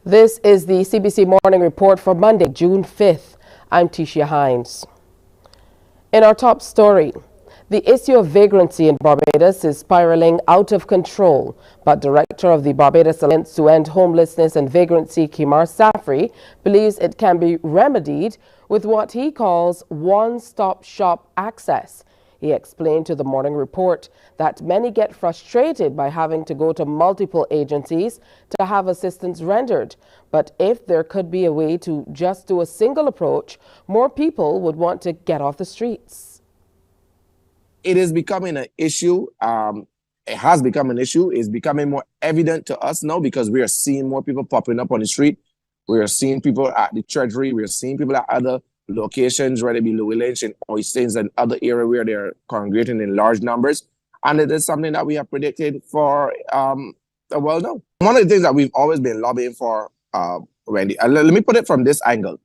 This is the CBC Morning Report for Monday, June 5th. I'm Tisha Hines. In our top story, the issue of vagrancy in Barbados is spiraling out of control, but Director of the Barbados Alliance to End Homelessness and Vagrancy, Kimar Safri, believes it can be remedied with what he calls one-stop shop access. He explained to the Morning Report that many get frustrated by having to go to multiple agencies to have assistance rendered. But if there could be a way to just do a single approach, more people would want to get off the streets. It is becoming an issue. It has become an issue. It's becoming more evident to us now because we are seeing more people popping up on the street. We are seeing people at the Treasury. We are seeing people at other locations, whether it be Louis Lynch and Oystins and other areas where they're congregating in large numbers. And it is something that we have predicted for a while now. One of the things that we've always been lobbying for, Wendy, let me put it from this angle.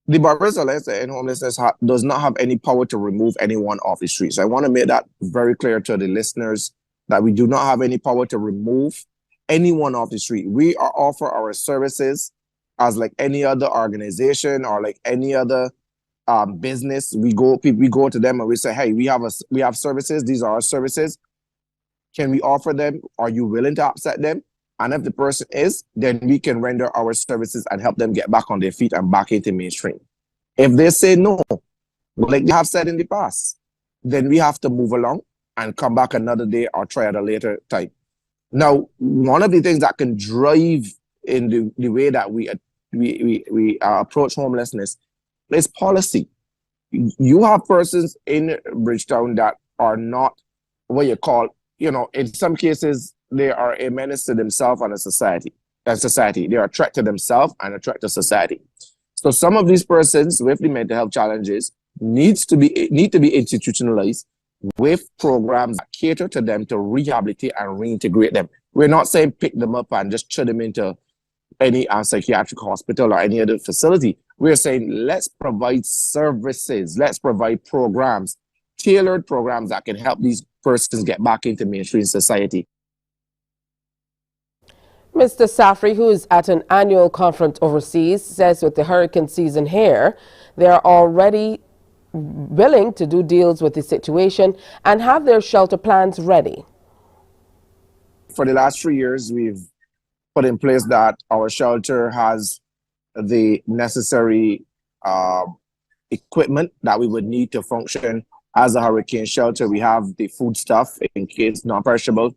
The Barbados Alliance to End Homelessness does not have any power to remove anyone off the streets. I want to make that very clear to the listeners that we do not have any power to remove anyone off the street. We offer our services as like any other organization or like any other business. We go to them and we say, hey, we have services. These are our services. Can we offer them? Are you willing to accept them? And if the person is, then we can render our services and help them get back on their feet and back into mainstream. If they say no, like they have said in the past, then we have to move along and come back another day or try at a later time. Now, one of the things that can drive in the way that we approach homelessness is policy. You have persons in Bridgetown that are not what you call, in some cases, they are a menace to themselves and a society. They are a threat to themselves and a threat to society. So some of these persons with the mental health challenges need to be institutionalized with programs that cater to them to rehabilitate and reintegrate them. We're not saying pick them up and just throw them into any psychiatric hospital or any other facility. We're saying let's provide services, let's provide programs, tailored programs that can help these persons get back into mainstream society. Mr. Safri, who is at an annual conference overseas, says with the hurricane season here, they are already willing to do deals with the situation and have their shelter plans ready. For the last 3 years, we've put in place that our shelter has the necessary equipment that we would need to function as a hurricane shelter. We have the food stuff in case non-perishable.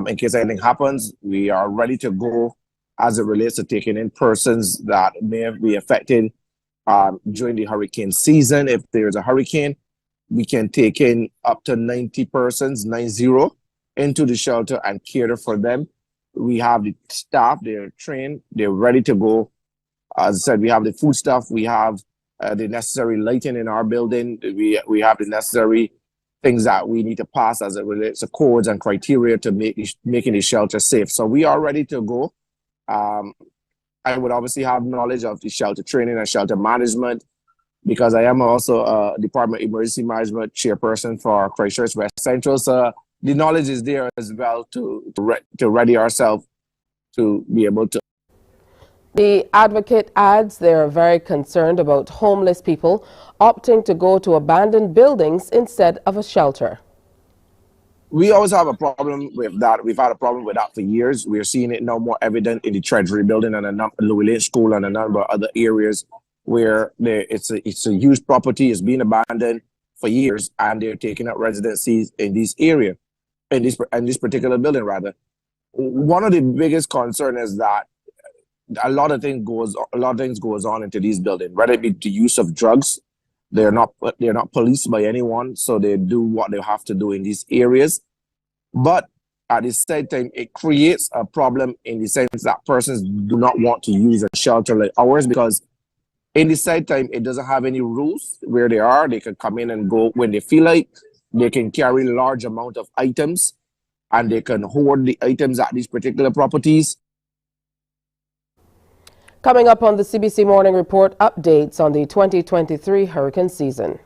In case anything happens, we are ready to go as it relates to taking in persons that may be affected during the hurricane season. If there's a hurricane, we can take in up to 90 persons, 90, into the shelter and cater for them. We have the staff, they're trained, they're ready to go. As I said, we have the food stuff, we have the necessary lighting in our building, we have the necessary things that we need to pass as it relates to codes and criteria to making the shelter safe. So we are ready to go. I would obviously have knowledge of the shelter training and shelter management because I am also a Department of Emergency Management chairperson for Christchurch West Central. So the knowledge is there as well to ready ourselves to be able to. The advocate adds they are very concerned about homeless people opting to go to abandoned buildings instead of a shelter. We always have a problem with that. We've had a problem with that for years. We're seeing it now more evident in the Treasury building and a Louis Lynch School and a number of other areas where it's a huge property, it's been abandoned for years, and they're taking up residencies in this area, in this particular building rather. One of the biggest concerns is that a lot of things goes on into these buildings, whether it be the use of drugs. They're not policed by anyone, so they do what they have to do in these areas. But at the same time, it creates a problem in the sense that persons do not want to use a shelter like ours because in the same time, it doesn't have any rules where they are. They can come in and go when they feel like. They can carry large amount of items and they can hoard the items at these particular properties. Coming up on the CBC Morning Report, updates on the 2023 hurricane season.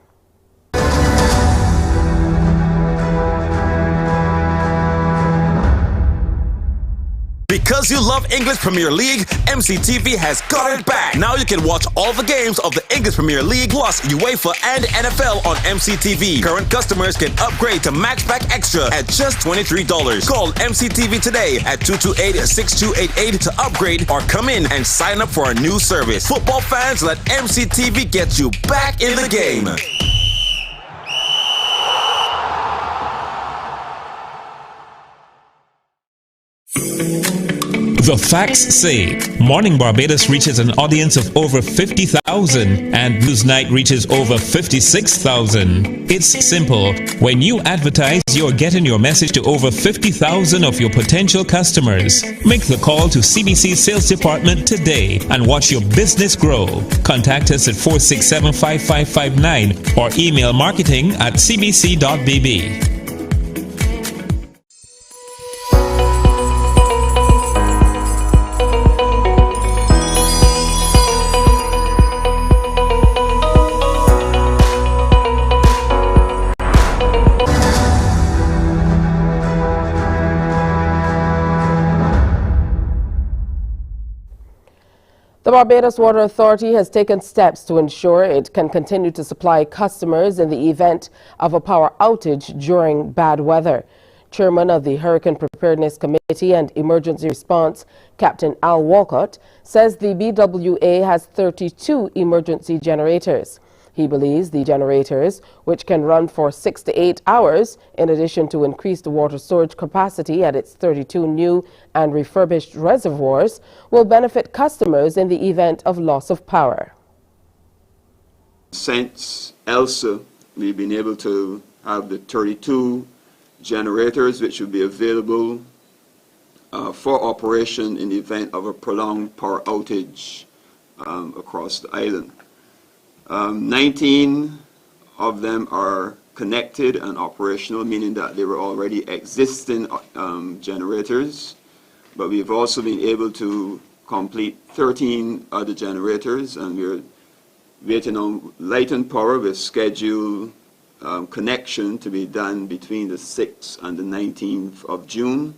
Because you love English Premier League, MCTV has got it back. Now you can watch all the games of the English Premier League plus UEFA and NFL on MCTV. Current customers can upgrade to Matchback Extra at just $23. Call MCTV today at 228-6288 to upgrade or come in and sign up for a new service. Football fans, let MCTV get you back in the game. The facts say Morning Barbados reaches an audience of over 50,000 and Newsnight reaches over 56,000. It's simple. When you advertise, you're getting your message to over 50,000 of your potential customers. Make the call to CBC Sales Department today and watch your business grow. Contact us at 467-5559 or email marketing@cbc.bb. The Barbados Water Authority has taken steps to ensure it can continue to supply customers in the event of a power outage during bad weather. Chairman of the Hurricane Preparedness Committee and Emergency Response, Captain Al Walcott, says the BWA has 32 emergency generators. He believes the generators, which can run for 6 to 8 hours, in addition to increased water storage capacity at its 32 new and refurbished reservoirs, will benefit customers in the event of loss of power. Since ELSA, we've been able to have the 32 generators which will be available for operation in the event of a prolonged power outage across the island. 19 of them are connected and operational, meaning that they were already existing generators, but we've also been able to complete 13 other generators, and we're waiting on light and power with scheduled connection to be done between the 6th and the 19th of June.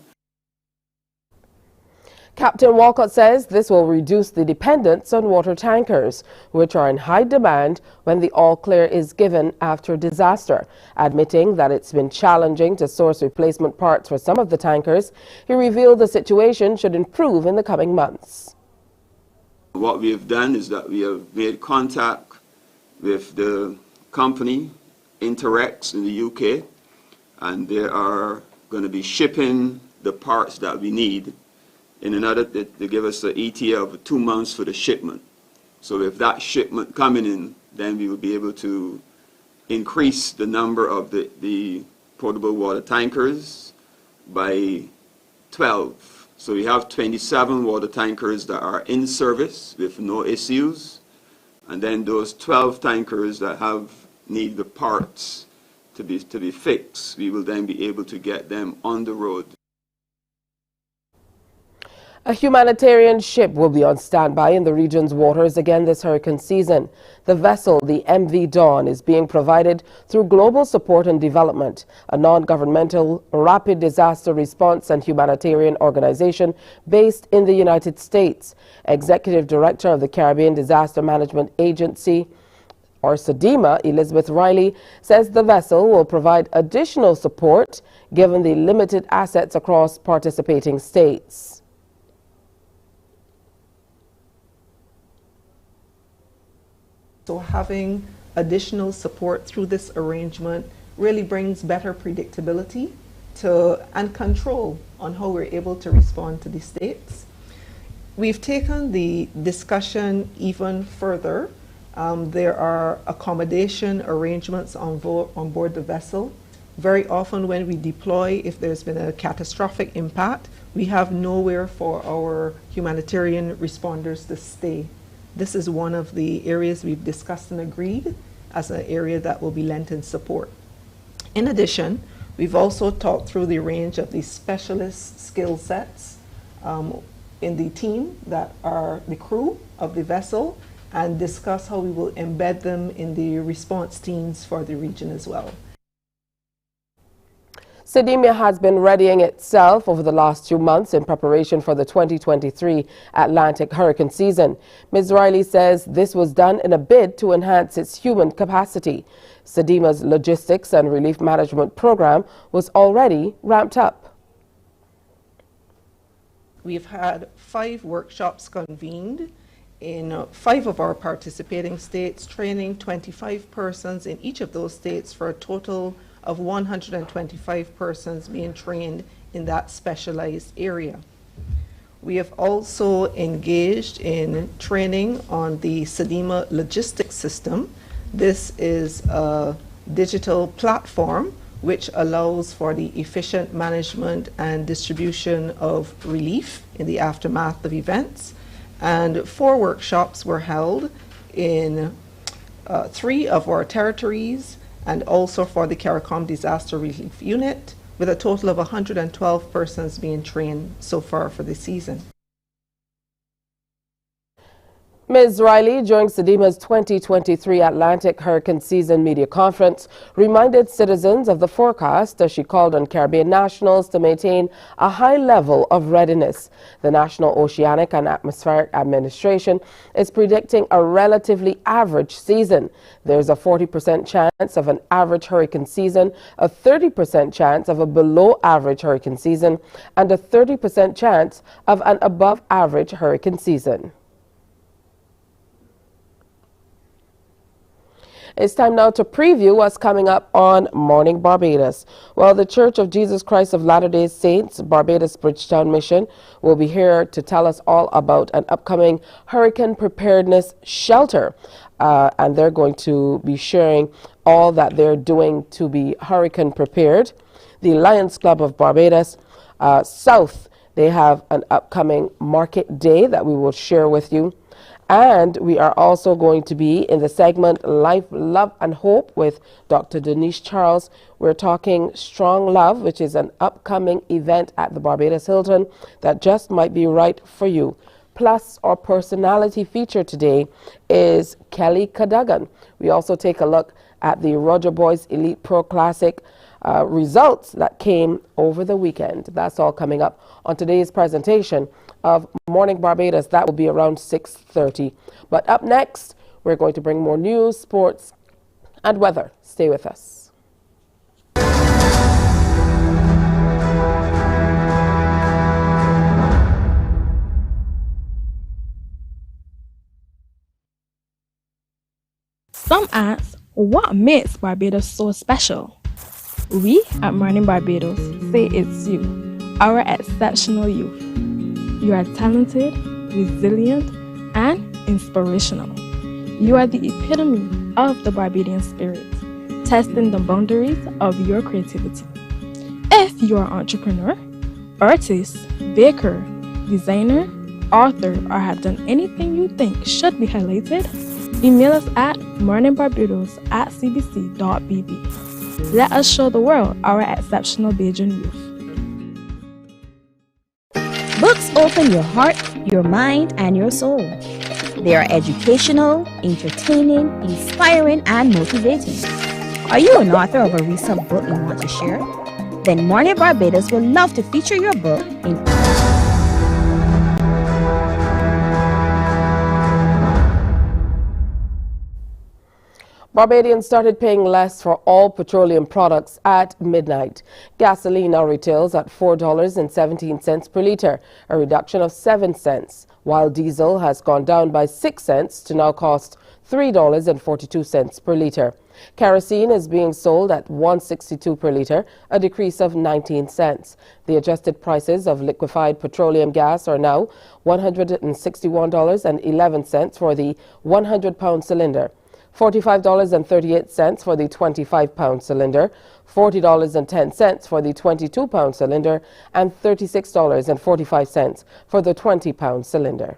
Captain Walcott says this will reduce the dependence on water tankers, which are in high demand when the all clear is given after disaster. Admitting that it's been challenging to source replacement parts for some of the tankers, he revealed the situation should improve in the coming months. What we have done is that we have made contact with the company Interex in the UK, and they are going to be shipping the parts that we need in order to give us an ETA of 2 months for the shipment. So if that shipment coming in, then we will be able to increase the number of the potable water tankers by 12. So we have 27 water tankers that are in service with no issues, and then those 12 tankers that need the parts to be fixed, we will then be able to get them on the road. A humanitarian ship will be on standby in the region's waters again this hurricane season. The vessel, the MV Dawn, is being provided through Global Support and Development, a non-governmental rapid disaster response and humanitarian organization based in the United States. Executive Director of the Caribbean Disaster Management Agency, or SEDIMA, Elizabeth Riley, says the vessel will provide additional support given the limited assets across participating states. So having additional support through this arrangement really brings better predictability and control on how we're able to respond to the states. We've taken the discussion even further. There are accommodation arrangements on board the vessel. Very often when we deploy, if there's been a catastrophic impact, we have nowhere for our humanitarian responders to stay. This is one of the areas we've discussed and agreed as an area that will be lent in support. In addition, we've also talked through the range of the specialist skill sets in the team that are the crew of the vessel, and discuss how we will embed them in the response teams for the region as well. CBC has been readying itself over the last 2 months in preparation for the 2023 Atlantic hurricane season. Ms. Riley says this was done in a bid to enhance its human capacity. CBC's logistics and relief management program was already ramped up. We've had 5 workshops convened in 5 of our participating states, training 25 persons in each of those states for a total of 125 persons being trained in that specialized area. We have also engaged in training on the CBC logistics system. This is a digital platform which allows for the efficient management and distribution of relief in the aftermath of events. And 4 workshops were held in 3 of our territories and also for the CARICOM Disaster Relief Unit, with a total of 112 persons being trained so far for the season. Ms. Riley, during CBC's 2023 Atlantic Hurricane Season Media Conference, reminded citizens of the forecast as she called on Caribbean nationals to maintain a high level of readiness. The National Oceanic and Atmospheric Administration is predicting a relatively average season. There's a 40% chance of an average hurricane season, a 30% chance of a below average hurricane season, and a 30% chance of an above average hurricane season. It's time now to preview what's coming up on Morning Barbados. Well, the Church of Jesus Christ of Latter-day Saints, Barbados Bridgetown Mission, will be here to tell us all about an upcoming hurricane preparedness shelter. And they're going to be sharing all that they're doing to be hurricane prepared. The Lions Club of Barbados South, they have an upcoming market day that we will share with you. And we are also going to be in the segment Life, Love and Hope with Dr. Denise Charles. We're talking Strong Love, which is an upcoming event at the Barbados Hilton that just might be right for you. Plus, our personality feature today is Kelly Kagan. We also take a look at the Roger Boys Elite Pro Classic results that came over the weekend. That's all coming up on today's presentation of Morning Barbados. That will be around 6:30. But up next, we're going to bring more news, sports, and weather. Stay with us. Some ask, what makes Barbados so special? We at Mornin Barbados say it's you, our exceptional youth. You are talented, resilient, and inspirational. You are the epitome of the Barbadian spirit, testing the boundaries of your creativity. If you are an entrepreneur, artist, baker, designer, author, or have done anything you think should be highlighted, email us at morninbarbados@cbc.bb. Let us show the world our exceptional Bajan youth. Books open your heart, your mind, and your soul. They are educational, entertaining, inspiring, and motivating. Are you an author of a recent book you want to share? Then Mornin Barbados would love to feature your book in Barbadians started paying less for all petroleum products at midnight. Gasoline now retails at $4.17 per litre, a reduction of 7 cents, while diesel has gone down by 6 cents to now cost $3.42 per litre. Kerosene is being sold at $1.62 per litre, a decrease of 19 cents. The adjusted prices of liquefied petroleum gas are now $161.11 for the 100-pound cylinder, $45.38 for the 25-pound cylinder, $40.10 for the 22-pound cylinder, and $36.45 for the 20-pound cylinder.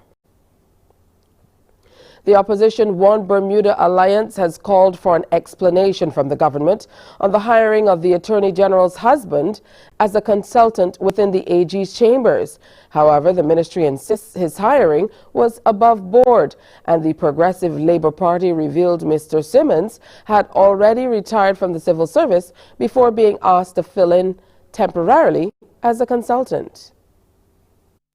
The opposition One Bermuda Alliance has called for an explanation from the government on the hiring of the Attorney General's husband as a consultant within the AG's chambers. However, the ministry insists his hiring was above board, and the Progressive Labour Party revealed Mr. Simmons had already retired from the civil service before being asked to fill in temporarily as a consultant.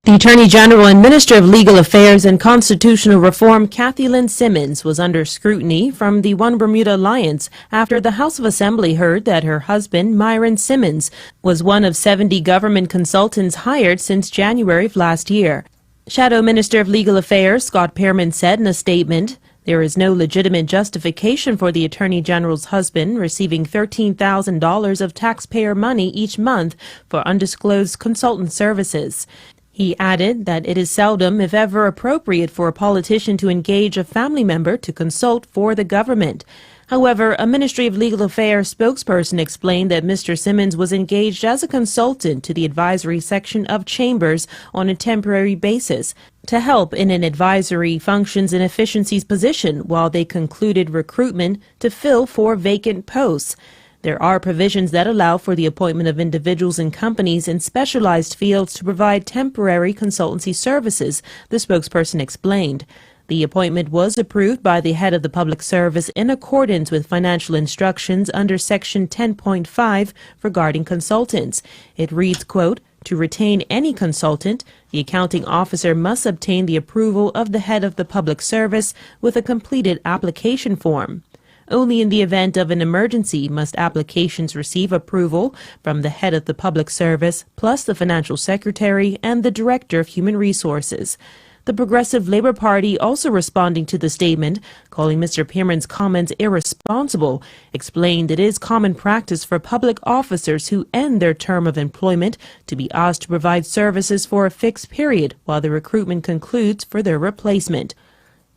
The Attorney General and Minister of Legal Affairs and Constitutional Reform, Kathy Lynn Simmons, was under scrutiny from the One Bermuda Alliance after the House of Assembly heard that her husband, Myron Simmons, was one of 70 government consultants hired since January of last year. Shadow Minister of Legal Affairs, Scott Pearman, said in a statement, "There is no legitimate justification for the Attorney General's husband receiving $13,000 of taxpayer money each month for undisclosed consultant services." He added that it is seldom, if ever, appropriate for a politician to engage a family member to consult for the government. However, a Ministry of Legal Affairs spokesperson explained that Mr. Simmons was engaged as a consultant to the advisory section of Chambers on a temporary basis to help in an advisory functions and efficiencies position while they concluded recruitment to fill 4 vacant posts. There are provisions that allow for the appointment of individuals and companies in specialized fields to provide temporary consultancy services, the spokesperson explained. The appointment was approved by the head of the public service in accordance with financial instructions under Section 10.5 regarding consultants. It reads, quote, "To retain any consultant, the accounting officer must obtain the approval of the head of the public service with a completed application form. Only in the event of an emergency must applications receive approval from the head of the public service, plus the financial secretary and the director of human resources." The Progressive Labour Party, also responding to the statement, calling Mr. Pearman's comments irresponsible, explained it is common practice for public officers who end their term of employment to be asked to provide services for a fixed period while the recruitment concludes for their replacement.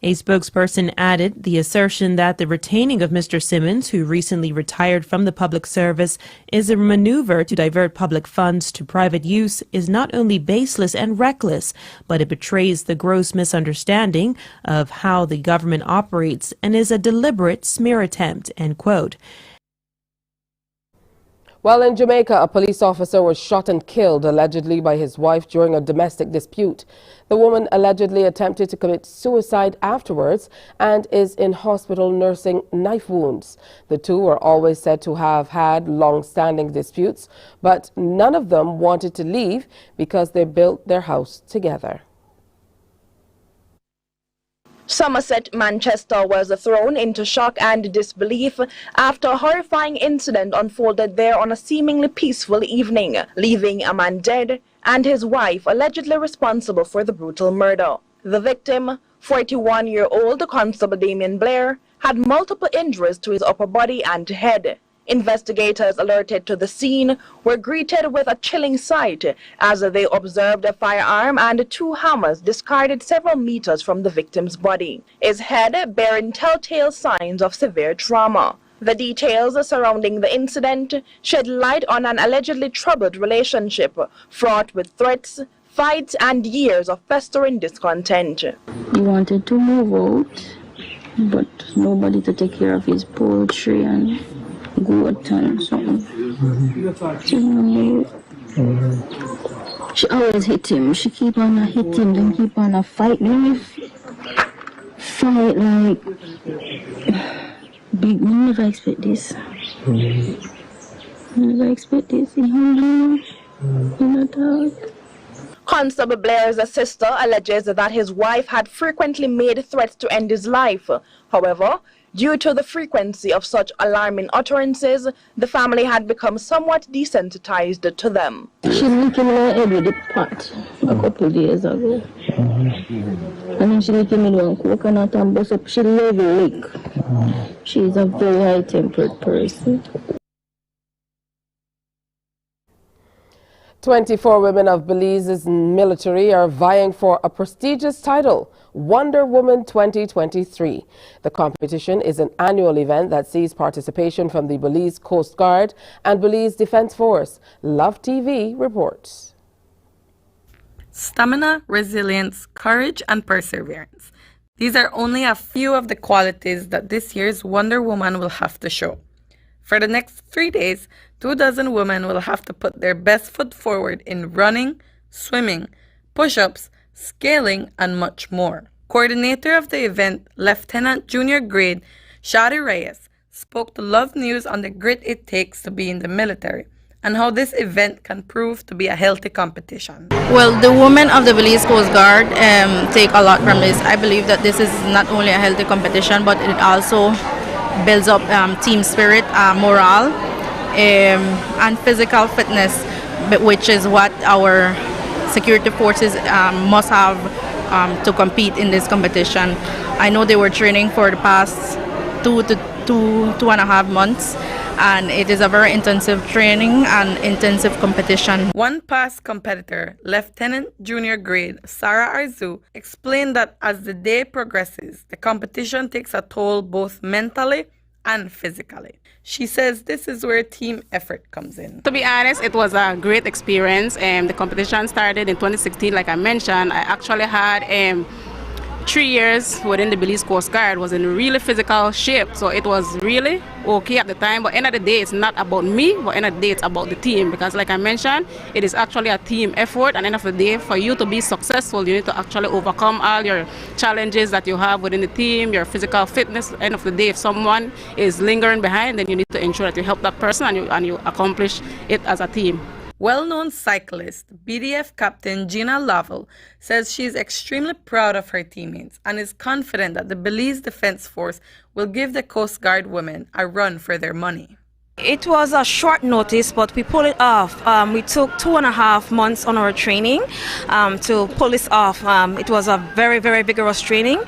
A spokesperson added the assertion that the retaining of Mr. Simmons, who recently retired from the public service, is a maneuver to divert public funds to private use is not only baseless and reckless, but it betrays the gross misunderstanding of how the government operates and is a deliberate smear attempt, end quote. Well, in Jamaica, a police officer was shot and killed allegedly by his wife during a domestic dispute. The woman allegedly attempted to commit suicide afterwards and is in hospital nursing knife wounds. The two were always said to have had long-standing disputes, but none of them wanted to leave because they built their house together. Somerset, Manchester was thrown into shock and disbelief after a horrifying incident unfolded there on a seemingly peaceful evening, leaving a man dead and his wife allegedly responsible for the brutal murder. The victim, 41-year-old Constable Damien Blair, had multiple injuries to his upper body and head. Investigators alerted to the scene were greeted with a chilling sight as they observed a firearm and 2 hammers discarded several meters from the victim's body, his head bearing telltale signs of severe trauma. The details surrounding the incident shed light on an allegedly troubled relationship fraught with threats, fights, and years of festering discontent. He wanted to move out, but nobody to take care of his poultry and goat and something. She always hit him. She keep on hit him, then keep on fight. Fight like big. We never expect this. Never expect this. He hungry. He not dog. Constable Blair's sister alleges that his wife had frequently made threats to end his life. However, due to the frequency of such alarming utterances, the family had become somewhat desensitized to them. She licked him in the head with the pot a couple days ago. And then she licked him with one coconut and bust up. She love lick. She is a very high-tempered person. 24 women of Belize's military are vying for a prestigious title, Wonder Woman 2023. The competition is an annual event that sees participation from the Belize Coast Guard and Belize Defense Force. Love TV reports. Stamina, resilience, courage, and perseverance. These are only a few of the qualities that this year's Wonder Woman will have to show. For the next 3 days, 24 women will have to put their best foot forward in running, swimming, push-ups, scaling, and much more. Coordinator of the event, Lieutenant Junior Grade Shadi Reyes, spoke to Love News on the grit it takes to be in the military and how this event can prove to be a healthy competition. Well, the women of the Belize Coast Guard take a lot from this. I believe that this is not only a healthy competition, but it also builds up team spirit, morale, and physical fitness, which is what our security forces must have to compete in this competition. I know they were training for the past 2.5 months, and it is a very intensive training and intensive competition. One past competitor, Lieutenant Junior Grade Sarah Arzu, explained that as the day progresses, the competition takes a toll both mentally and physically. She says this is where team effort comes in. To be honest, it was a great experience. The competition started in 2016, like I mentioned. I actually had 3 years within the Belize Coast Guard, was in really physical shape, so it was really okay at the time. But end of the day, it's not about me, but end of the day, it's about the team, because like I mentioned, it is actually a team effort, and end of the day, for you to be successful, you need to actually overcome all your challenges that you have within the team, your physical fitness. End of the day, if someone is lingering behind, then you need to ensure that you help that person and you accomplish it as a team. Well-known cyclist, BDF Captain Gina Lovell, says she is extremely proud of her teammates and is confident that the Belize Defense Force will give the Coast Guard women a run for their money. It was a short notice, but we pulled it off. We took 2.5 months on our training to pull this off. It was a very, very vigorous training.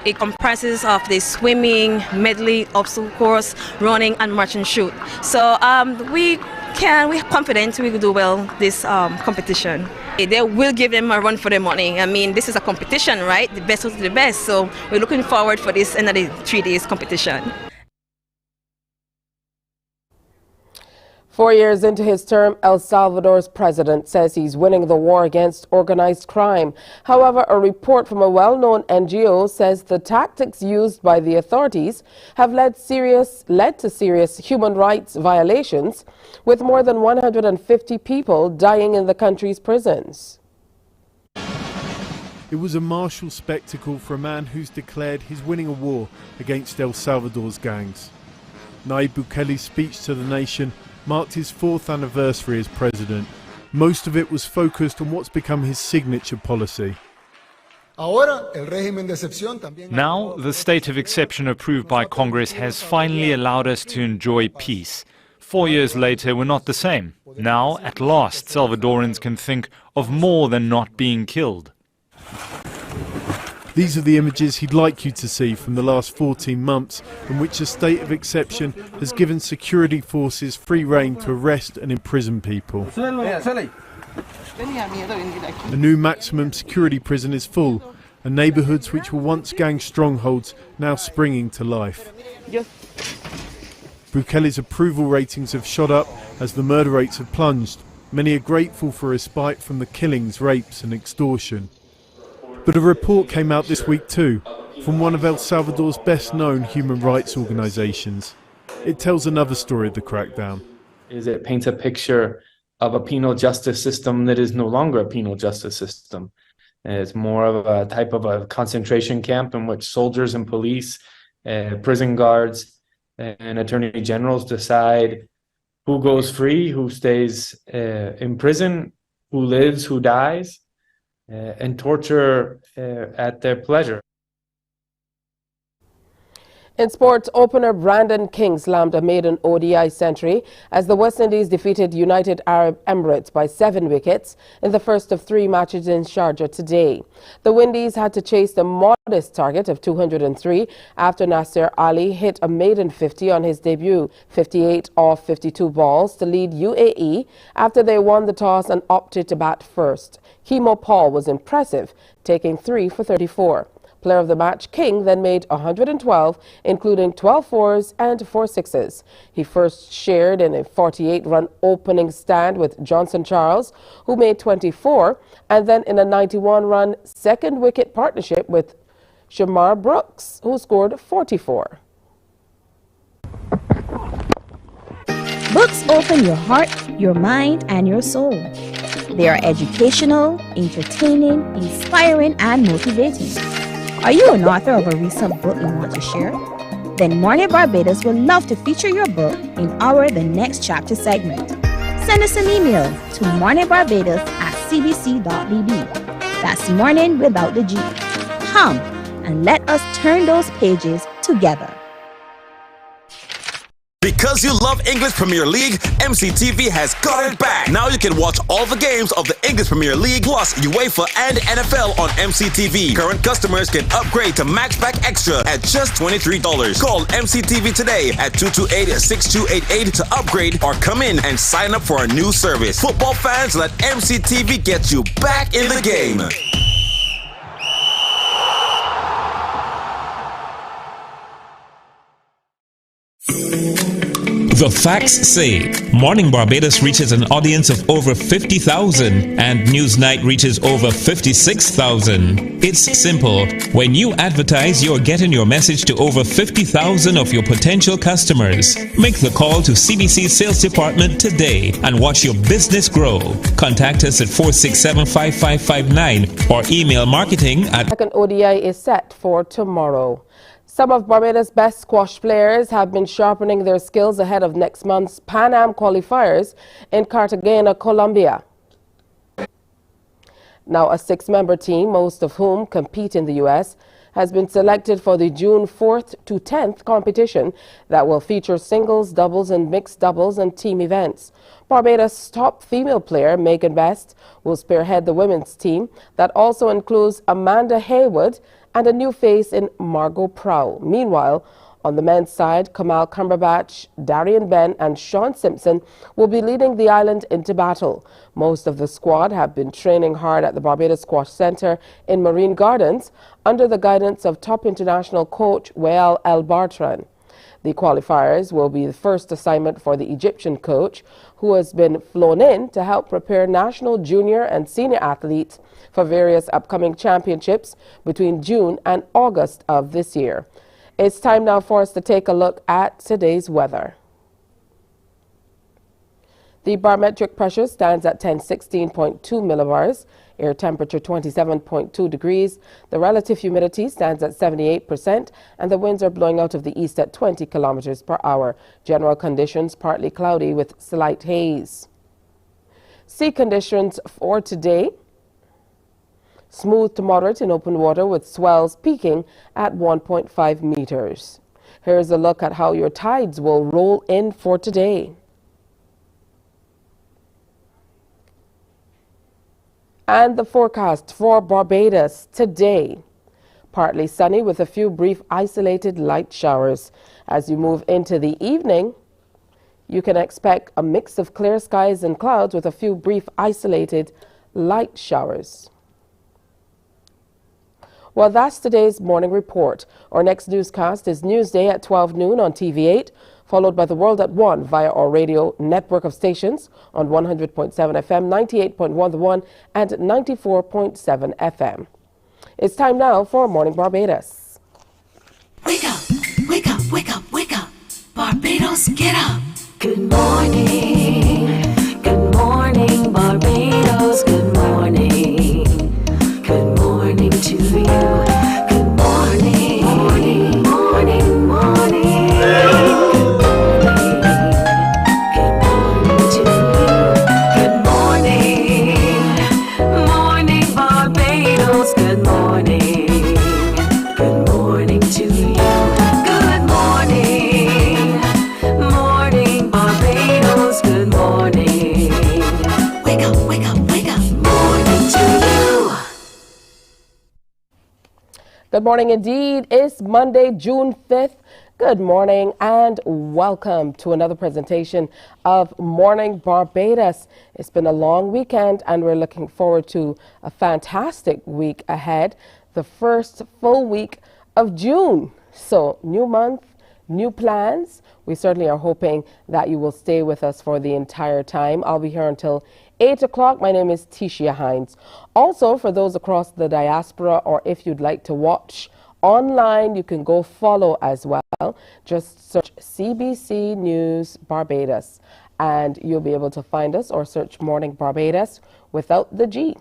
It comprises of the swimming, medley, obstacle course, running, and march and shoot. So we're confident we will do well this competition. They will give them a run for their money. I mean, this is a competition, right? The best of the best. So we're looking forward for this another 3 days competition. 4 years into his term, El Salvador's president says he's winning the war against organized crime. However, a report from a well-known NGO says the tactics used by the authorities have led to serious human rights violations, with more than 150 people dying in the country's prisons. It was a martial spectacle for a man who's declared he's winning a war against El Salvador's gangs. Nayib Bukele's speech to the nation marked his 4th anniversary as president. Most of it was focused on what's become his signature policy. Now, the state of exception approved by Congress has finally allowed us to enjoy peace. 4 years later, we're not the same. Now, at last, Salvadorans can think of more than not being killed. These are the images he'd like you to see from the last 14 months, in which a state of exception has given security forces free rein to arrest and imprison people. A new maximum security prison is full, and neighbourhoods which were once gang strongholds now springing to life. Bukele's approval ratings have shot up as the murder rates have plunged. Many are grateful for respite from the killings, rapes and extortion. But a report came out this week too, from one of El Salvador's best-known human rights organisations. It tells another story of the crackdown. It paints a picture of a penal justice system that is no longer a penal justice system. It's more of a type of a concentration camp in which soldiers and police, prison guards and attorney generals decide who goes free, who stays in prison, who lives, who dies, and torture at their pleasure. In sports, opener Brandon King slammed a maiden ODI century as the West Indies defeated United Arab Emirates by 7 wickets in the first of 3 matches in Sharjah today. The Windies had to chase the modest target of 203 after Nasser Ali hit a maiden 50 on his debut, 58 off 52 balls, to lead UAE after they won the toss and opted to bat first. Kemo Paul was impressive, taking 3 for 34. Player of the match, King then made 112, including 12 fours and 4 sixes. He first shared in a 48-run opening stand with Johnson Charles, who made 24, and then in a 91-run second wicket partnership with Shamar Brooks, who scored 44. Books open your heart, your mind, and your soul. They are educational, entertaining, inspiring, and motivating. Are you an author of a recent book you want to share? Then Mornin Barbados would love to feature your book in our The Next Chapter segment. Send us an email to morninbarbados@cbc.bb. That's morning without the G. Come and let us turn those pages together. Because you love English Premier League, MCTV has got it back. Now you can watch all the games of the English Premier League plus UEFA and NFL on MCTV. Current customers can upgrade to Max Pack Extra at just $23. Call MCTV today at 228-6288 to upgrade or come in and sign up for our new service. Football fans, let MCTV get you back in the game. The facts say Morning Barbados reaches an audience of over 50,000 and Newsnight reaches over 56,000. It's simple. When you advertise, you're getting your message to over 50,000 of your potential customers. Make the call to CBC Sales Department today and watch your business grow. Contact us at 467-5559 or email marketing at... Second ODI is set for tomorrow. Some of Barbados' best squash players have been sharpening their skills ahead of next month's Pan Am qualifiers in Cartagena, Colombia. Now, a 6-member team, most of whom compete in the U.S., has been selected for the June 4th to 10th competition that will feature singles, doubles, and mixed doubles and team events. Barbados' top female player, Megan Best, will spearhead the women's team that also includes Amanda Haywood and a new face in Margot Prow. Meanwhile, on the men's side, Kamal Cumberbatch, Darian Ben and Sean Simpson will be leading the island into battle. Most of the squad have been training hard at the Barbados Squash Center in Marine Gardens under the guidance of top international coach Wael El Bartran. The qualifiers will be the first assignment for the Egyptian coach, who has been flown in to help prepare national junior and senior athletes for various upcoming championships between June and August of this year. It's time now for us to take a look at today's weather. The barometric pressure stands at 1016.2 millibars, air temperature 27.2 degrees, the relative humidity stands at 78%, and the winds are blowing out of the east at 20 kilometers per hour. General conditions partly cloudy with slight haze. Sea conditions for today: smooth to moderate in open water with swells peaking at 1.5 meters. Here's a look at how your tides will roll in for today. And the forecast for Barbados today: partly sunny with a few brief isolated light showers. As you move into the evening, you can expect a mix of clear skies and clouds with a few brief isolated light showers. Well, that's today's morning report. Our next newscast is Newsday at 12 noon on TV8, followed by The World at 1 via our radio network of stations on 100.7 FM, 98.1 The One, and 94.7 FM. It's time now for Morning Barbados. Wake up, wake up, wake up, wake up. Barbados, get up. Good morning. Good morning, Barbados. Good morning. Good morning to you. Good morning. Morning, morning, morning. Good morning to you. Good morning. Morning, Barbados. Good morning. Good morning to you. Good morning. Morning, Barbados. Good morning. Wake up, wake up, wake up. Morning to you. Good morning indeed. It's Monday, June 5th. Good morning and welcome to another presentation of Morning Barbados. It's been a long weekend and we're looking forward to a fantastic week ahead, the first full week of June. So, new month, new plans. We certainly are hoping that you will stay with us for the entire time. I'll be here until 8 o'clock. My name is Tishia Hines. Also, for those across the diaspora, or if you'd like to watch online, you can go follow as well. Just search CBC News Barbados and you'll be able to find us, or search Morning Barbados without the G.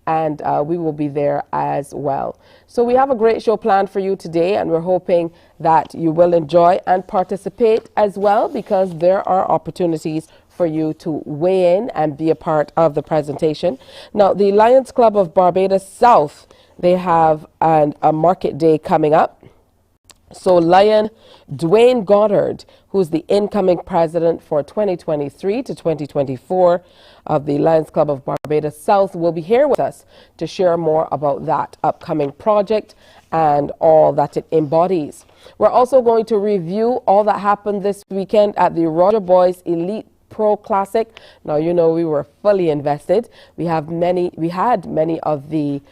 And we will be there as well. So we have a great show planned for you today, and we're hoping that you will enjoy and participate as well, because there are opportunities for you to weigh in and be a part of the presentation. Now, the Lions Club of Barbados South, they have a market day coming up. So Lion Dwayne Goddard, who's the incoming president for 2023 to 2024 of the Lions Club of Barbados South, will be here with us to share more about that upcoming project and all that it embodies. We're also going to review all that happened this weekend at the Roger Boys Elite Pro Classic. Now, you know, we were fully invested. We had many of the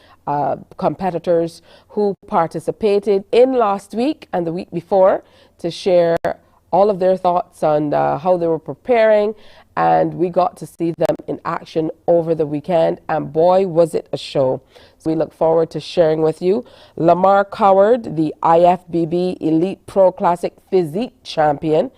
competitors who participated in last week and the week before to share all of their thoughts on how they were preparing, and we got to see them in action over the weekend, and boy, was it a show. So we look forward to sharing with you Lamar Coward, the IFBB Elite Pro Classic Physique Champion,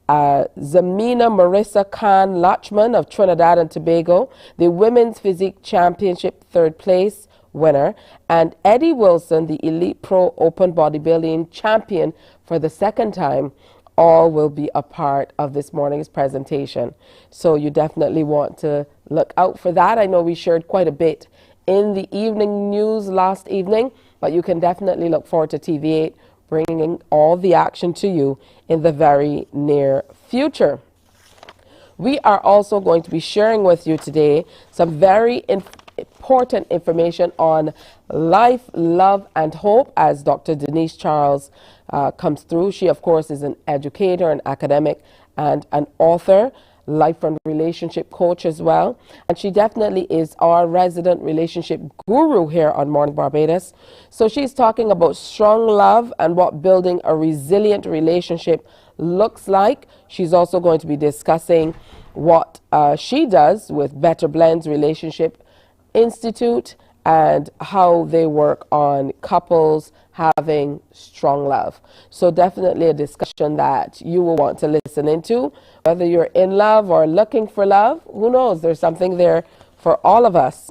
Zamina Marissa Khan Lachman of Trinidad and Tobago, the Women's Physique Championship 3rd place winner, and Eddie Wilson, the Elite Pro Open Bodybuilding Champion for the 2nd time. All will be a part of this morning's presentation. So you definitely want to look out for that. I know we shared quite a bit in the evening news last evening, but you can definitely look forward to TV8 bringing all the action to you in the very near future. We are also going to be sharing with you today some very important information on life, love, and hope as Dr. Denise Charles comes through. She, of course, is an educator, an academic, and an author, life and relationship coach as well. And she definitely is our resident relationship guru here on Morning Barbados. So she's talking about strong love and what building a resilient relationship looks like. She's also going to be discussing what she does with Better Blends Relationship Institute and how they work on couples having strong love. So definitely a discussion that you will want to listen into, whether you're in love or looking for love. Who knows? There's something there for all of us.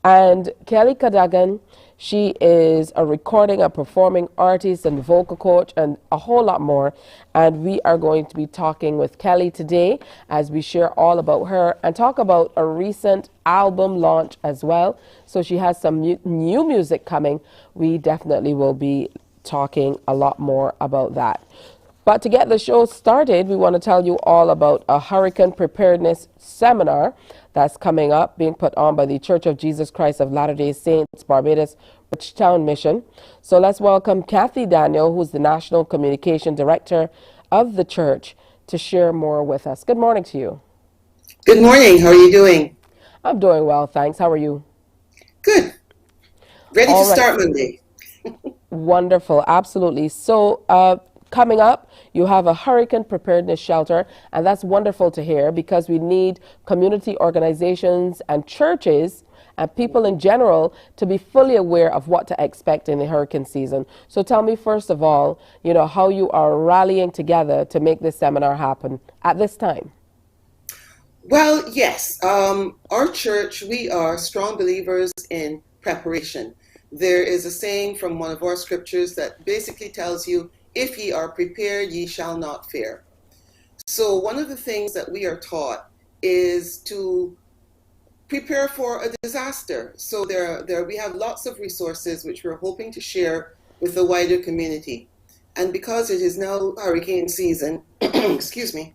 And Kelly Kagan, she is a recording and performing artist and vocal coach and a whole lot more. And we are going to be talking with Kelly today as we share all about her and talk about a recent album launch as well. So she has some new music coming. We definitely will be talking a lot more about that. But to get the show started, we want to tell you all about a hurricane preparedness seminar that's coming up, being put on by the Church of Jesus Christ of Latter-day Saints Barbados Bridgetown Mission. So let's welcome Kathy Daniel, who's the National Communication Director of the church, to share more with us. Good morning to you. Good morning. How are you doing? I'm doing well, thanks. How are you? Good. Ready to start Monday. Wonderful. Absolutely. So coming up, you have a hurricane preparedness shelter, and that's wonderful to hear because we need community organizations and churches and people in general to be fully aware of what to expect in the hurricane season. So tell me, first of all, you know, how you are rallying together to make this seminar happen at this time. Well, yes. Our church, we are strong believers in preparation. There is a saying from one of our scriptures that basically tells you, if ye are prepared, ye shall not fear. So one of the things that we are taught is to prepare for a disaster. So we have lots of resources which we're hoping to share with the wider community. And because it is now hurricane season, excuse me,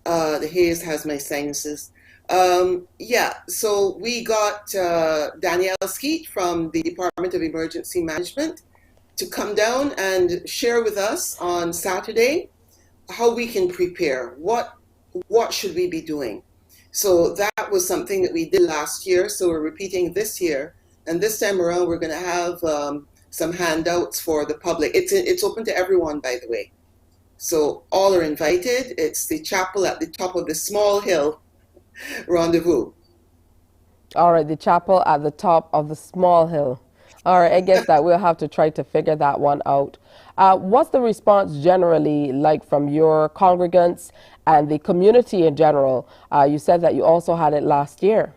the haze has my sinuses. So we got Danielle Skeet from the Department of Emergency Management to come down and share with us on Saturday how we can prepare. What should we be doing? So that was something that we did last year, so we're repeating this year. And this time around, we're going to have some handouts for the public. It's open to everyone, by the way. So all are invited. It's the chapel at the top of the Small Hill Rendezvous. All right, the chapel at the top of the Small Hill. All right, I guess that we'll have to try to figure that one out. What's the response generally like from your congregants and the community in general? You said that you also had it last year.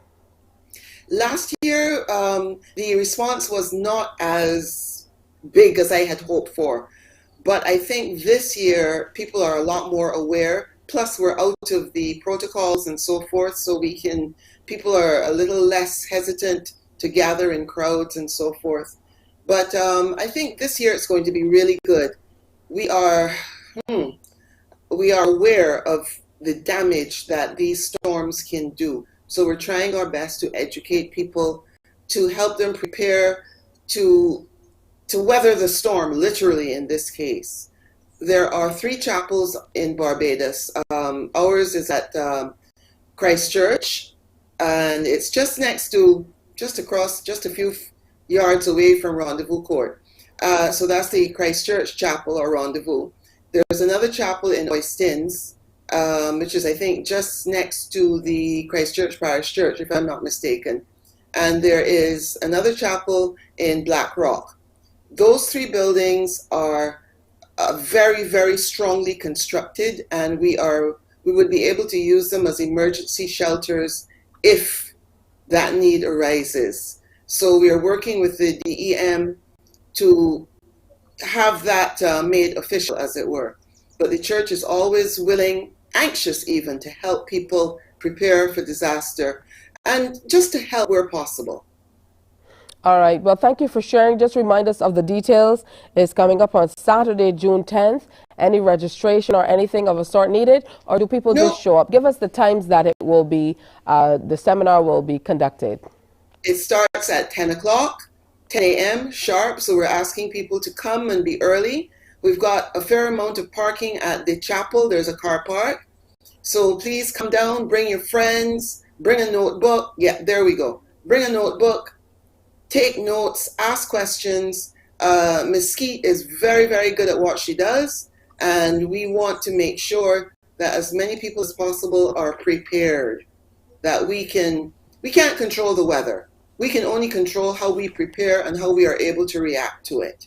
Last year, the response was not as big as I had hoped for. But I think this year, people are a lot more aware plus we're out of the protocols and so forth, so people are a little less hesitant to gather in crowds and so forth. But I think this year it's going to be really good. We are aware of the damage that these storms can do. So we're trying our best to educate people, to help them prepare to weather the storm, literally in this case. There are 3 chapels in Barbados. Ours is at Christchurch, and it's just a few yards away from Rendezvous Court. So that's the Christchurch Chapel or Rendezvous. There's another chapel in Oistins, which is, I think, just next to the Christchurch Parish Church, if I'm not mistaken. And there is another chapel in Black Rock. Those 3 buildings are very, very strongly constructed, and we would be able to use them as emergency shelters if that need arises. So we are working with the DEM to have that made official, as it were. But the church is always willing, anxious even, to help people prepare for disaster and just to help where possible. All right. Well, thank you for sharing. Just remind us of the details. It's coming up on Saturday, June 10th. Any registration or anything of a sort needed, or do people just show up? Give us the times that it will be, the seminar will be conducted. It starts at 10 o'clock, 10 a.m. sharp, so we're asking people to come and be early. We've got a fair amount of parking at the chapel. There's a car park. So please come down, bring your friends, bring a notebook. Yeah, there we go. Bring a notebook, take notes, ask questions. Ms. Skeet is very, very good at what she does, and we want to make sure that as many people as possible are prepared, that we can't control the weather. We can only control how we prepare and how we are able to react to it.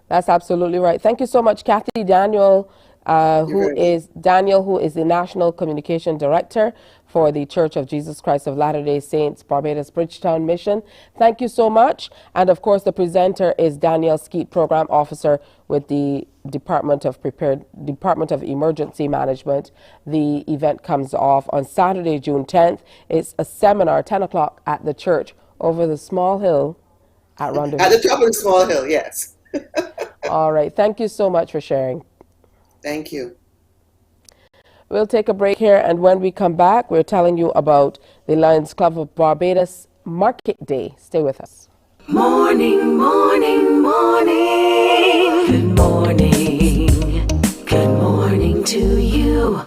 That's absolutely right. Thank you so much, Kathy Daniel, who is the National Communication Director for the Church of Jesus Christ of Latter-day Saints Barbados Bridgetown Mission. Thank you so much. And of course, the presenter is Danielle Skeet, Program Officer with the Department of Emergency Management. The event comes off on Saturday, June 10th. It's a seminar, 10 o'clock at the church over the small hill at Rendezvous. At the top of the small hill, yes. All right. Thank you so much for sharing. Thank you. We'll take a break here, and when we come back, we're telling you about the Lions Club of Barbados Market Day. Stay with us. Morning, morning, morning. Good morning. Good morning to you.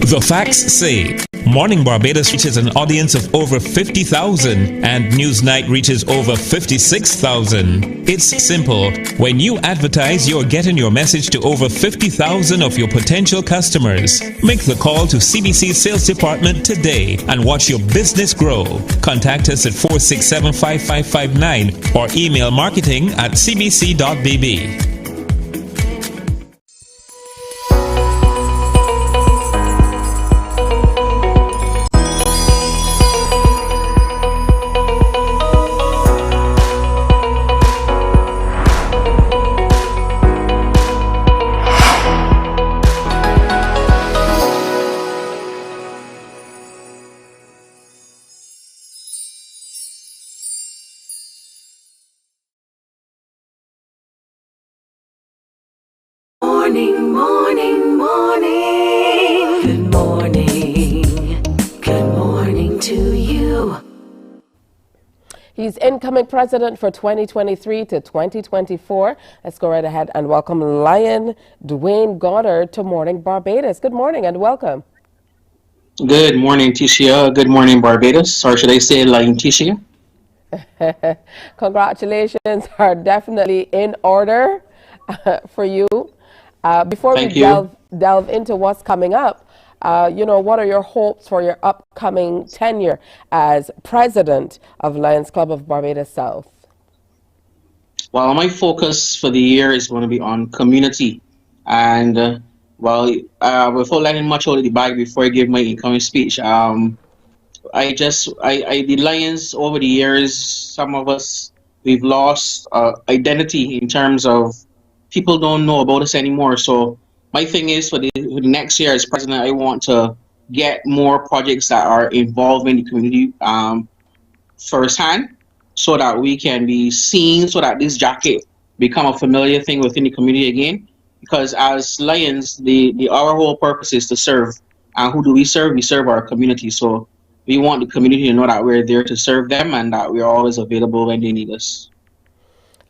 The facts say Morning Barbados reaches an audience of over 50,000 and Newsnight reaches over 56,000. It's simple. When you advertise, you're getting your message to over 50,000 of your potential customers. Make the call to CBC Sales Department today and watch your business grow. Contact us at 467-5559 or email marketing@cbc.bb. Morning, morning, morning. Good morning. Good morning to you. He's incoming president for 2023 to 2024. Let's go right ahead and welcome Lion Dwayne Goddard to Morning Barbados. Good morning and welcome. Good morning, Tisha. Good morning, Barbados. Or should I say Lion Tisha? Congratulations are definitely in order for you. Before we delve into what's coming up, what are your hopes for your upcoming tenure as president of Lions Club of Barbados South? Well, my focus for the year is going to be on community. And, before letting much out of the bag before I give my incoming speech, the Lions over the years, some of us we've lost identity in terms of people don't know about us anymore. So my thing is for the next year as president, I want to get more projects that are involving the community firsthand, so that we can be seen, so that this jacket become a familiar thing within the community again. Because as Lions, our whole purpose is to serve. And who do we serve? We serve our community. So we want the community to know that we're there to serve them and that we're always available when they need us.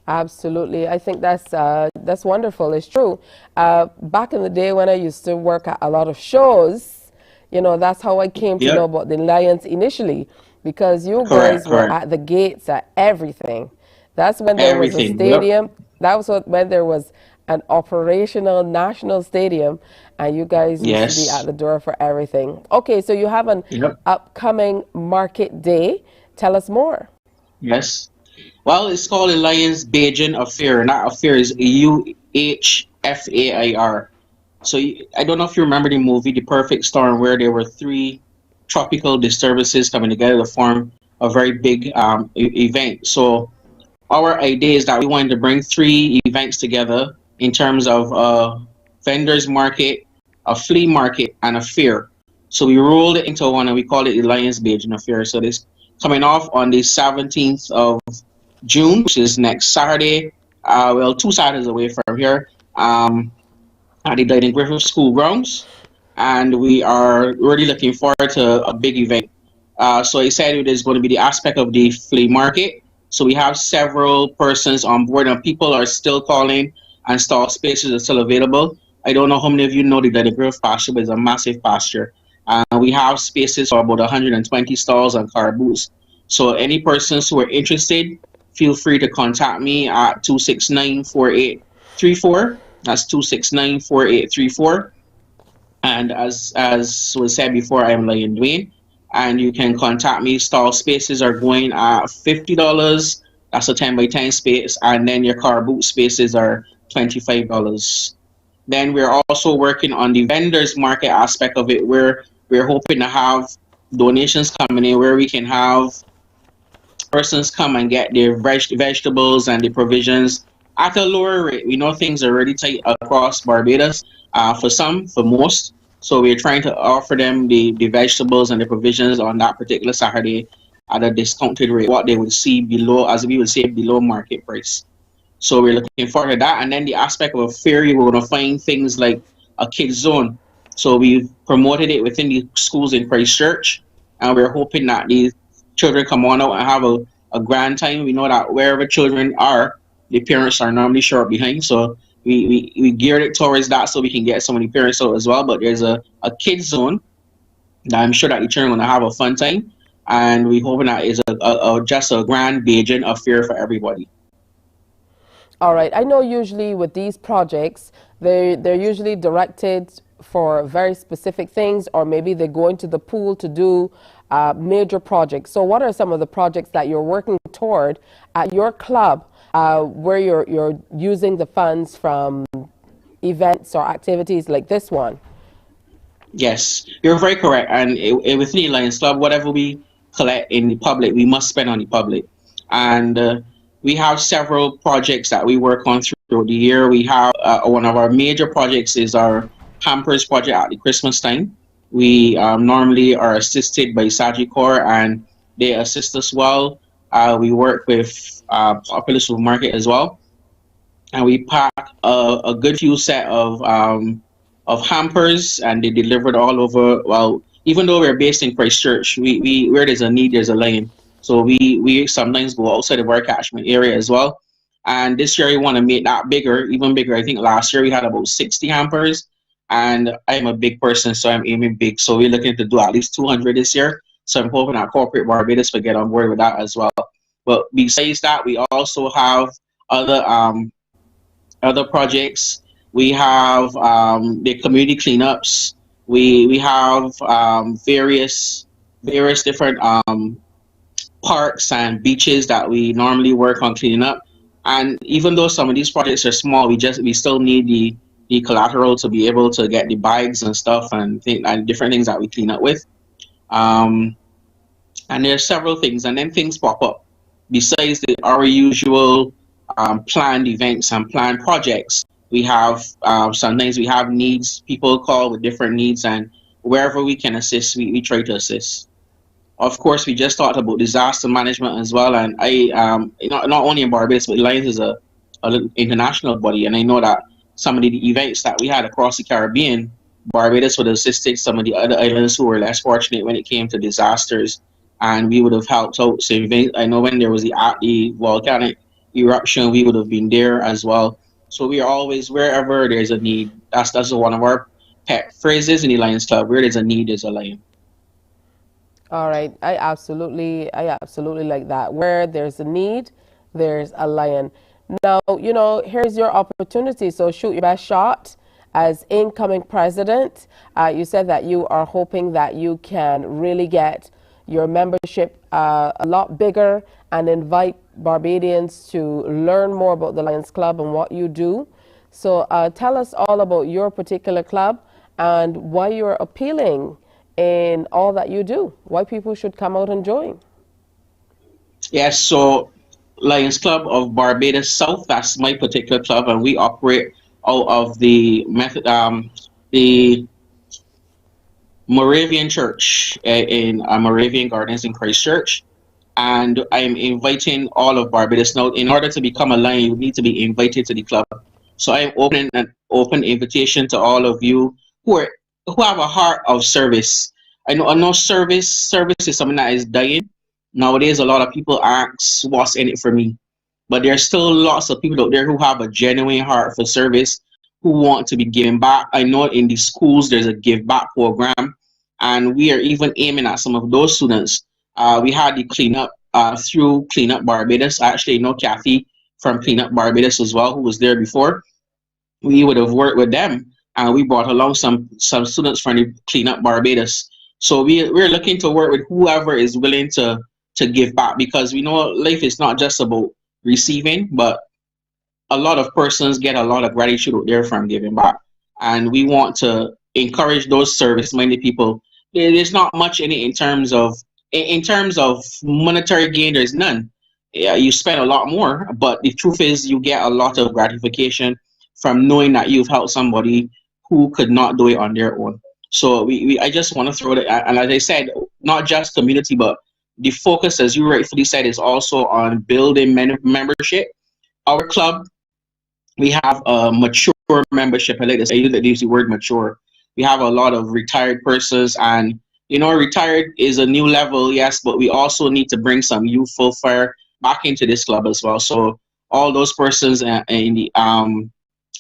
Absolutely. I think that's wonderful. It's true. Back in the day when I used to work at a lot of shows, you know, that's how I came to know about the Lions initially, because you guys were at the gates at everything. That's when there was a stadium. That was when there was an operational national stadium, and you guys used to be at the door for everything. Okay, so you have an upcoming market day. Tell us more. Yes. Well, it's called the Lions Bajan Affair. And that affair is UHFAIR. So I don't know if you remember the movie The Perfect Storm, where there were 3 tropical disturbances coming together to form a very big event. So our idea is that we wanted to bring 3 events together in terms of a vendors market, a flea market, and a fair. So we rolled it into one and we call it the Lions Bajan Affair. So this coming off on the 17th of June, which is next Saturday. Well, 2 Saturdays away from here, at the Dylan Griffith School grounds. And we are really looking forward to a big event. So I said there's going to be the aspect of the flea market. So we have several persons on board, and people are still calling, and stall spaces are still available. I don't know how many of you know the Dylan Griffith pasture, but it's a massive pasture. We have spaces for about 120 stalls and car booths. So any persons who are interested, feel free to contact me at 269-4834. That's 269-4834. And as was said before, I am Lion Dwayne, and you can contact me. Stall spaces are going at $50. That's a 10 by 10 space, and then your car boot spaces are $25. Then we're also working on the vendors market aspect of it, where we're hoping to have donations coming in, where we can have persons come and get their vegetables and the provisions at a lower rate. We know things are really tight across Barbados, for some, for most. So we're trying to offer them the vegetables and the provisions on that particular Saturday at a discounted rate, what they would see below, as we would say, below market price. So we're looking forward to that. And then the aspect of a ferry, we're going to find things like a kids zone. So we've promoted it within the schools in Christchurch, and we're hoping that these children come on out and have a grand time. We know that wherever children are, the parents are normally short behind. So we geared it towards that so we can get some of the parents out as well. But there's a kids zone that I'm sure that the children are going to have a fun time. And we're hoping that is just a grand Bajan affair for everybody. All right. I know usually with these projects, they're usually directed for very specific things, or maybe they go into the pool to do major projects. So what are some of the projects that you're working toward at your club, where you're using the funds from events or activities like this one? Yes, you're very correct. And within the Lions Club, whatever we collect in the public, we must spend on the public. And we have several projects that we work on throughout the year. We have one of our major projects is our Hampers project at the Christmas time. We normally are assisted by Sagicor, and they assist us well. We work with Popular Supermarket as well, and we pack a good few set of hampers, and they delivered all over. Well, even though we're based in Christchurch, we where there's a need, there's a line. So we sometimes go outside of our catchment area as well. And this year we want to make that bigger, even bigger. I think last year we had about 60 hampers. And I'm a big person, so I'm aiming big. So we're looking to do at least 200 this year. So I'm hoping that Corporate Barbados will get on board with that as well. But besides that, we also have other projects. We have the community cleanups. We have various different parks and beaches that we normally work on cleaning up. And even though some of these projects are small, we still need the collateral to be able to get the bags and stuff and different things that we clean up with. And there's several things, and then things pop up. besides our usual planned events and planned projects, we have sometimes we have needs. People call with different needs, and wherever we can assist, we try to assist. Of course, we just talked about disaster management as well, and I not only in Barbados, but Lions is a international body, and I know that some of the events that we had across the Caribbean, Barbados would have assisted some of the other islands who were less fortunate when it came to disasters, and we would have helped out. So I know when there was the volcanic eruption, we would have been there as well. So we are always, wherever there's a need. That's one of our pet phrases in the Lions Club. Where there's a need, there's a lion. All right, I absolutely like that. Where there's a need, there's a lion. Now, you know, here's your opportunity. So shoot your best shot as incoming president. You said that you are hoping that you can really get your membership a lot bigger and invite Barbadians to learn more about the Lions Club and what you do. So tell us all about your particular club and why you're appealing in all that you do, why people should come out and join. Yes, so Lions Club of Barbados South, that's my particular club, and we operate out of the Moravian Church in Moravian Gardens in Christchurch. And I'm inviting all of Barbados. Now, in order to become a Lion, you need to be invited to the club. So I'm opening an open invitation to all of you who have a heart of service. I know service is something that is dying. Nowadays, a lot of people ask, what's in it for me? But there are still lots of people out there who have a genuine heart for service, who want to be giving back. I know in the schools, there's a give back program, and we are even aiming at some of those students. We had the cleanup through Cleanup Barbados. I actually know Kathy from Cleanup Barbados as well, who was there before. We would have worked with them, and we brought along some students from the Cleanup Barbados. So we're looking to work with whoever is willing to give back, because we know life is not just about receiving, but a lot of persons get a lot of gratitude out there from giving back. And we want to encourage those service-minded people. There's not much in it in terms of monetary gain. There's none. Yeah, you spend a lot more, but the truth is you get a lot of gratification from knowing that you've helped somebody who could not do it on their own. So I just want to throw it, and as I said, not just community, but the focus, as you rightfully said, is also on building membership. Our club, we have a mature membership. I like to say, I use the word mature. We have a lot of retired persons, and you know, retired is a new level, yes, but we also need to bring some youthful fire back into this club as well. So all those persons in the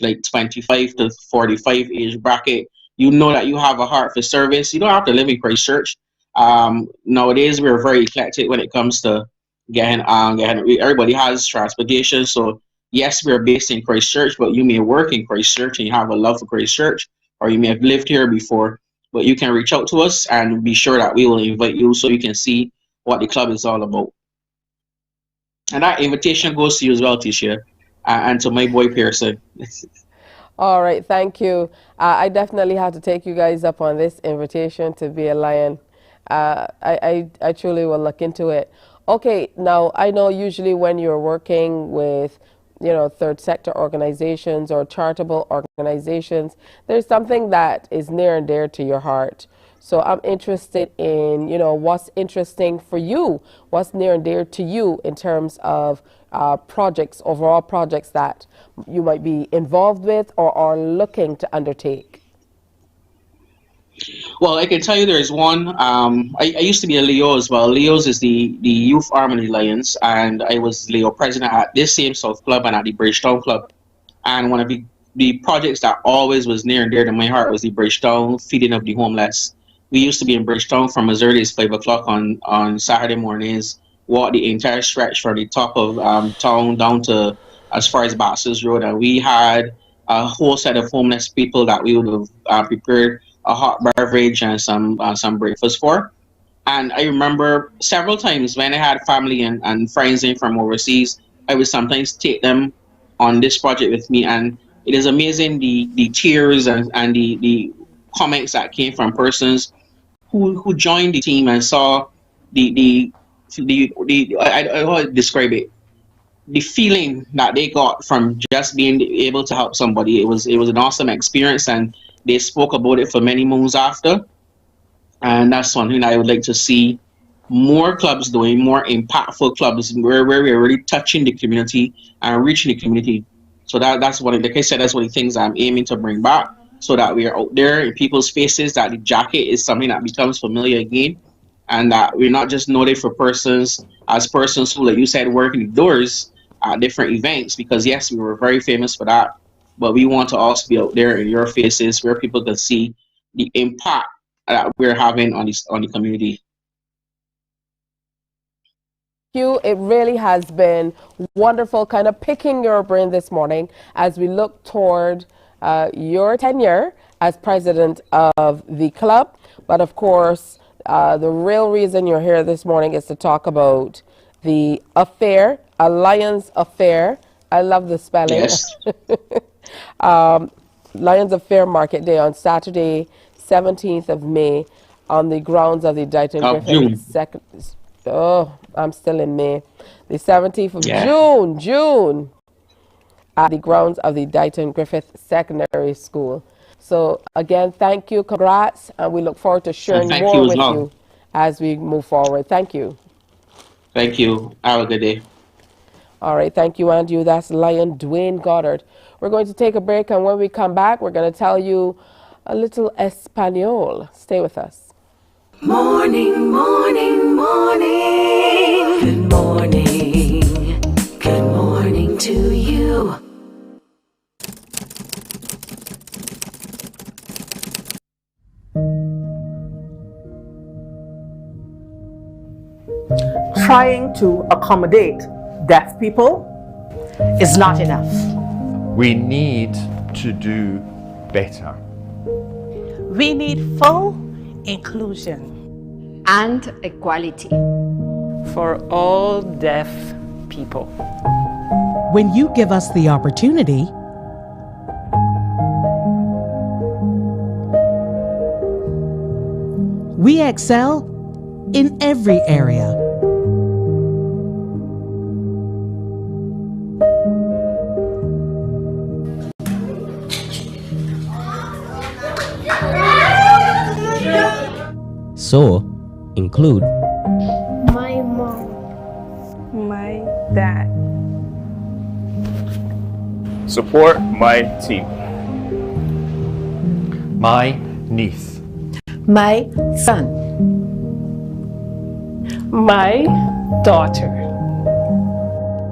like 25 to 45 age bracket, you know that you have a heart for service. You don't have to live in Christchurch. Nowadays, we're very eclectic when it comes to getting everybody has transportation. So yes, we're based in Christchurch, but you may work in Christchurch and you have a love for Christchurch, or you may have lived here before. But you can reach out to us and be sure that we will invite you so you can see what the club is all about. And that invitation goes to you as well, Tisha, and to my boy Pearson. All right, thank you. I definitely have to take you guys up on this invitation to be a Lion. I truly will look into it. Okay, now I know usually when you're working with, you know, third sector organizations or charitable organizations, there's something that is near and dear to your heart. So I'm interested in, you know, what's interesting for you, what's near and dear to you in terms of projects, overall projects that you might be involved with or are looking to undertake. Well, I can tell you there's one. I used to be a Leo as well. Leo's is the Youth Arm of the Lions, and I was Leo president at this same South Club and at the Bridgetown Club. And one of the projects that always was near and dear to my heart was the Bridgetown feeding of the homeless. We used to be in Bridgetown from as early as 5 o'clock on Saturday mornings, walk the entire stretch from the top of town down to as far as Baxter's Road, and we had a whole set of homeless people that we would have prepared a hot beverage and some breakfast for. And I remember several times when I had family and friends in from overseas, I would sometimes take them on this project with me, and it is amazing the tears and the comments that came from persons who joined the team and saw the I how to describe it. The feeling that they got from just being able to help somebody, it was an awesome experience, and they spoke about it for many months after. And that's something I would like to see more clubs doing, more impactful clubs where we're really touching the community and reaching the community. So that's one, like I said, that's one of the things I'm aiming to bring back, so that we are out there in people's faces, that the jacket is something that becomes familiar again, and that we're not just noted for persons who, like you said, work indoors at different events, because yes, we were very famous for that, but we want to also be out there in your faces where people can see the impact that we're having on the community. You. It really has been wonderful kind of picking your brain this morning as we look toward your tenure as president of the club. But of course, the real reason you're here this morning is to talk about the affair, Lions Affair. I love the spelling. Yes. Lions Affair Market Day on Saturday, 17th of May, on the grounds of the Dighton Griffin second. Oh, I'm still in May. The 17th of June, at the grounds of the Dighton Griffith Secondary School. So again, thank you, congrats, and we look forward to sharing more with you as we move forward. Thank you. Thank you. Have a good day. All right, thank you, and you. That's Lion Dwayne Goddard. We're going to take a break, and when we come back, we're going to tell you a little Espanol. Stay with us. Morning, morning, morning. Good morning. Good morning to you. Trying to accommodate deaf people is not enough. We need to do better. We need full inclusion and equality for all deaf people. When you give us the opportunity, we excel in every area. So, include my mom, my dad, support my team, my niece, my son, my daughter,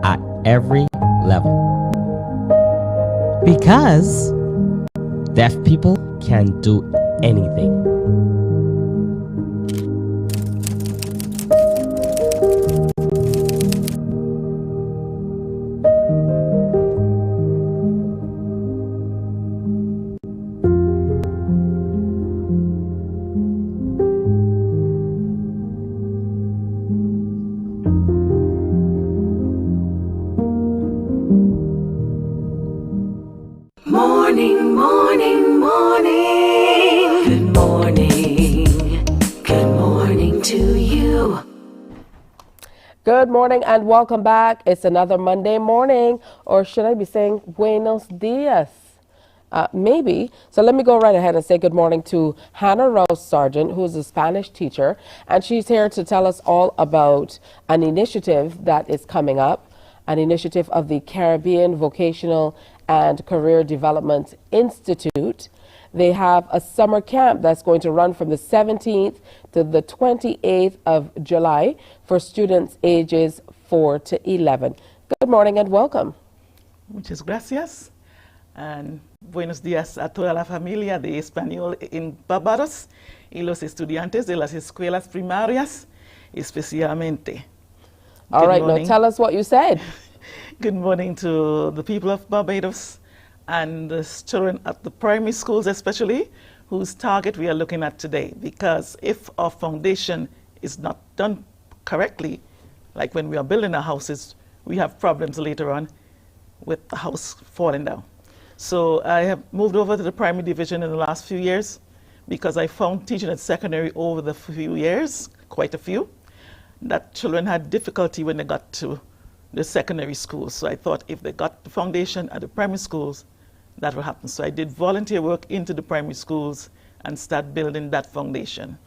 at every level. Because deaf people can do anything. Morning, morning, morning. Good morning. Good morning to you. Good morning and welcome back. It's another Monday morning, or should I be saying buenos dias? Maybe. So let me go right ahead and say good morning to Hannah Rose Sargent, who is a Spanish teacher, and she's here to tell us all about an initiative that is coming up, an initiative of the Caribbean Vocational and Career Development Institute. They have a summer camp that's going to run from the 17th to the 28th of July for students ages 4 to 11. Good morning and welcome. Muchas gracias. And buenos días a toda la familia de Español en Barbados y los estudiantes de las escuelas primarias especialmente. All right, now tell us what you said. Good morning to the people of Barbados and the children at the primary schools especially, whose target we are looking at today. Because if our foundation is not done correctly, like when we are building our houses, we have problems later on with the house falling down. So I have moved over to the primary division in the last few years because I found teaching at secondary over the few years, quite a few. that children had difficulty when they got to the secondary schools. So I thought if they got the foundation at the primary schools, that will happen. So I did volunteer work into the primary schools and start building that foundation.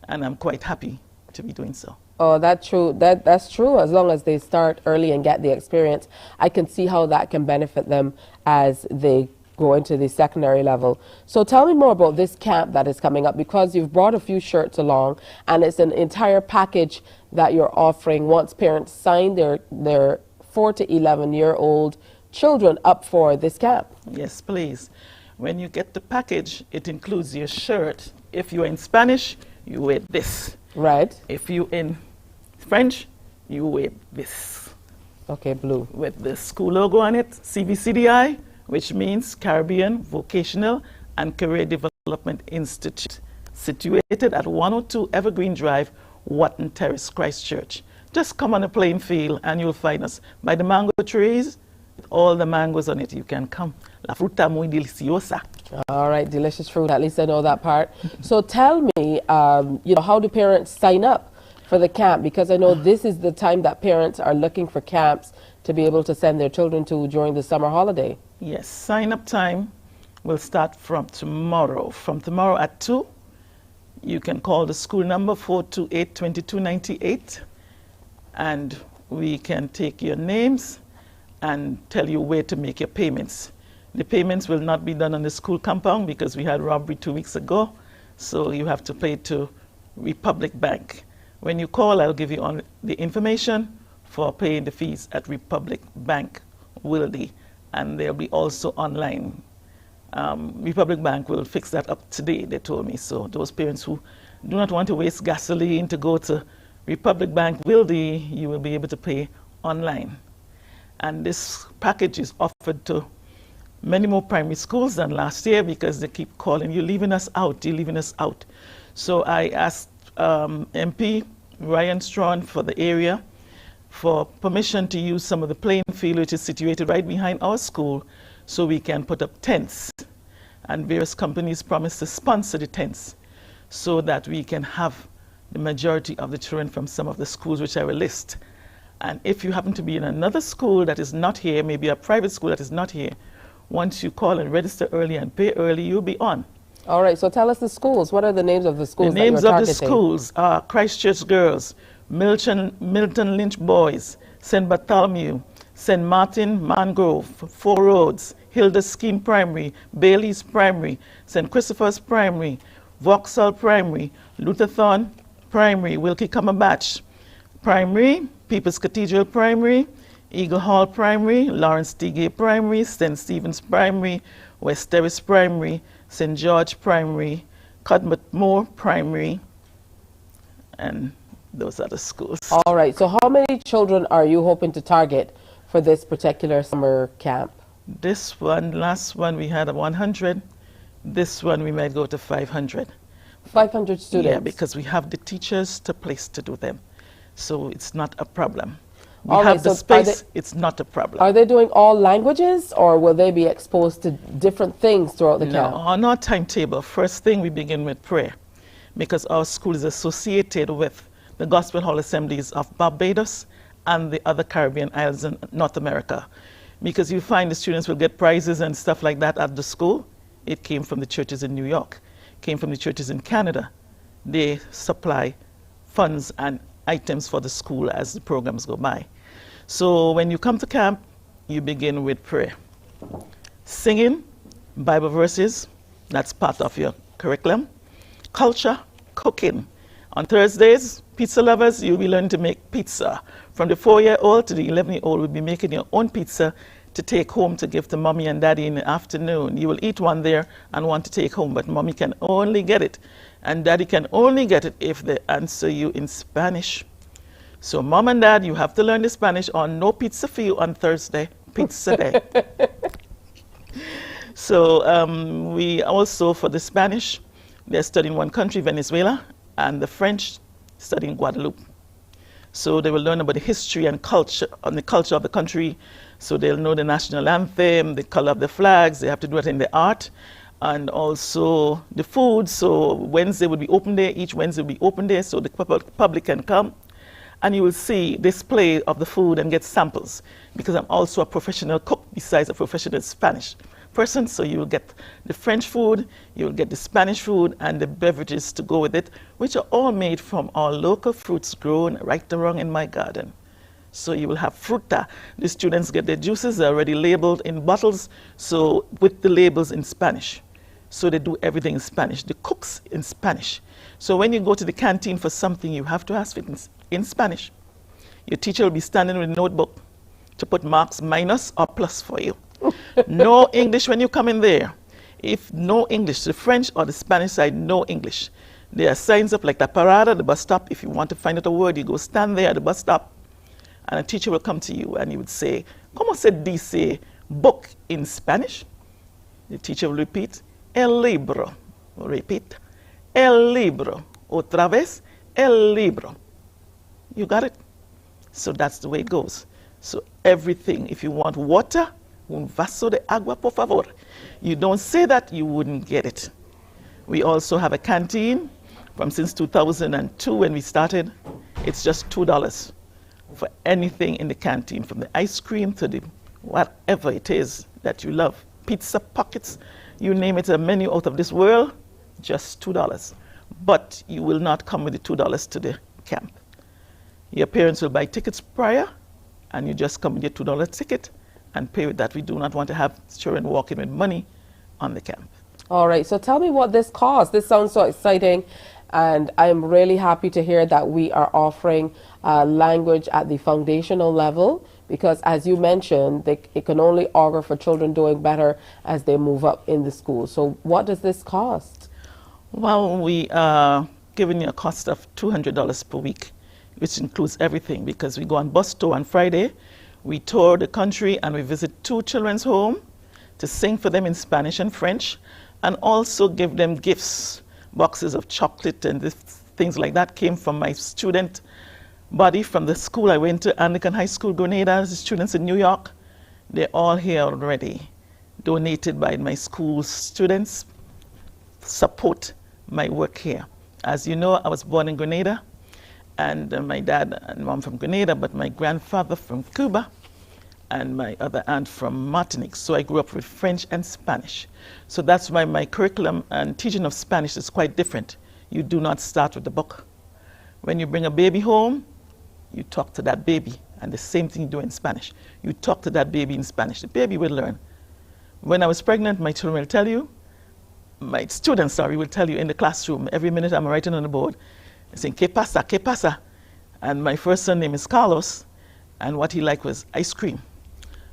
And I'm quite happy to be doing so. Oh, that's true. That's true. As long as they start early and get the experience, I can see how that can benefit them as they go into the secondary level. So tell me more about this camp that is coming up, because you've brought a few shirts along and it's an entire package that you're offering once parents sign their 4 to 11-year-old children up for this camp. Yes, please. When you get the package, it includes your shirt. If you're in Spanish, you wear this. Right. If you in French, you wear this. Okay, blue. With the school logo on it, CVCDI, which means Caribbean Vocational and Career Development Institute, situated at 102 Evergreen Drive, Watton Terrace, Christchurch. Just come on a playing field and you'll find us. By the mango trees, with all the mangoes on it, you can come. La fruta muy deliciosa. All right, delicious fruit. At least I know that part. So tell me, how do parents sign up for the camp? Because I know this is the time that parents are looking for camps to be able to send their children to during the summer holiday. Yes, sign up time will start from tomorrow. From tomorrow at 2, you can call the school number 428-2298 and we can take your names and tell you where to make your payments. The payments will not be done on the school compound because we had robbery 2 weeks ago, so you have to pay to Republic Bank. When you call, I'll give you on the information for paying the fees at Republic Bank, Wildy, and they'll be also online. Republic Bank will fix that up today, they told me. So those parents who do not want to waste gasoline to go to Republic Bank, Wildy, you will be able to pay online. And this package is offered to many more primary schools than last year because they keep calling, you're leaving us out, you're leaving us out. So I asked MP Ryan Strawn for the area for permission to use some of the playing field which is situated right behind our school so we can put up tents. And various companies promised to sponsor the tents so that we can have the majority of the children from some of the schools which I will list. And if you happen to be in another school that is not here, maybe a private school that is not here, once you call and register early and pay early, you'll be on. All right, so tell us the schools. What are the names of the schools that you're targeting? The names of the schools are Christchurch Girls, Milton Lynch Boys, St. Bartholomew, St. Martin Mangrove, Four Roads, Hilda Scheme Primary, Bailey's Primary, St. Christopher's Primary, Vauxhall Primary, Lutherthorne Primary, Wilkie Cumberbatch Primary, People's Cathedral Primary, Eagle Hall Primary, Lawrence T. Gay Primary, St. Stephen's Primary, West Terrace Primary, St. George Primary, Cudmouth Moor Primary, and those are the schools. All right, so how many children are you hoping to target for this particular summer camp? This one, last one we had 100. This one we might go to 500. 500 students? Yeah, because we have the teachers to place to do them. So it's not a problem. We all have right, the so space, it's not a problem. Are they doing all languages or will they be exposed to different things throughout the camp? On our timetable, first thing we begin with prayer because our school is associated with the Gospel Hall Assemblies of Barbados and the other Caribbean islands in North America. Because you find the students will get prizes and stuff like that at the school. It came from the churches in New York, came from the churches in Canada. They supply funds and items for the school as the programs go by. So when you come to camp, you begin with prayer. Singing, Bible verses, that's part of your curriculum. Culture, cooking. On Thursdays, pizza lovers, you'll be learning to make pizza. From the 4-year-old to the 11-year-old, will be making your own pizza to take home to give to mommy and daddy in the afternoon. You will eat one there and want to take home, but mommy can only get it. And daddy can only get it if they answer you in Spanish. So mom and dad, you have to learn the Spanish or no pizza for you on Thursday, pizza day. So we also, for the Spanish, they're studying one country, Venezuela, and the French studying Guadeloupe. So they will learn about the history and culture, the culture of the country. So they'll know the national anthem, the color of the flags. They have to do it in the art. And also the food. So Wednesday will be open day. Each Wednesday will be open day so the public can come. and you will see display of the food and get samples, because I'm also a professional cook besides a professional Spanish person. So you will get the French food, you will get the Spanish food, and the beverages to go with it, which are all made from our local fruits grown right around in my garden. So you will have fruta. The students get their juices, they're already labeled in bottles, so with the labels in Spanish. So they do everything in Spanish. The cooks in Spanish. So when you go to the canteen for something, you have to ask it in Spanish. Your teacher will be standing with a notebook to put marks minus or plus for you. No English when you come in there. If no English, the French or the Spanish side, no English. There are signs up like the parada, the bus stop. If you want to find out a word, you go stand there at the bus stop, and a teacher will come to you and he would say, ¿Cómo se dice book in Spanish? The teacher will repeat, el libro. Repeat, el libro. Otra vez, el libro. You got it? So that's the way it goes. So everything, if you want water, un vaso de agua, por favor. You don't say that, you wouldn't get it. We also have a canteen from since 2002 when we started. It's just $2 for anything in the canteen, from the ice cream to the whatever it is that you love. Pizza pockets, you name it, a menu out of this world, just $2. But you will not come with the $2 to the camp. Your parents will buy tickets prior, and you just come with your $2 ticket and pay with that. We do not want to have children walking with money on the camp. All right, so tell me what this costs. This sounds so exciting, and I'm really happy to hear that we are offering language at the foundational level, because as you mentioned, it can only augur for children doing better as they move up in the school. So what does this cost? Well, we are giving you a cost of $200 per week, which includes everything, because we go on bus tour on Friday, we tour the country, and we visit 2 children's homes to sing for them in Spanish and French, and also give them gifts. Boxes of chocolate and things like that came from my student body from the school I went to, Anglican High School, Grenada. The students in New York, they're all here already, donated by my school students, support my work here. As you know, I was born in Grenada, and my dad and mom from Grenada, but my grandfather from Cuba, and my other aunt from Martinique. So I grew up with French and Spanish. So that's why my curriculum and teaching of Spanish is quite different. You do not start with the book. When you bring a baby home, you talk to that baby, and the same thing you do in Spanish. You talk to that baby in Spanish. The baby will learn. When I was pregnant, my children will tell you, my students, will tell you in the classroom, every minute I'm writing on the board, saying, ¿Qué pasa? ¿Qué pasa? And my first son name is Carlos, and what he liked was ice cream.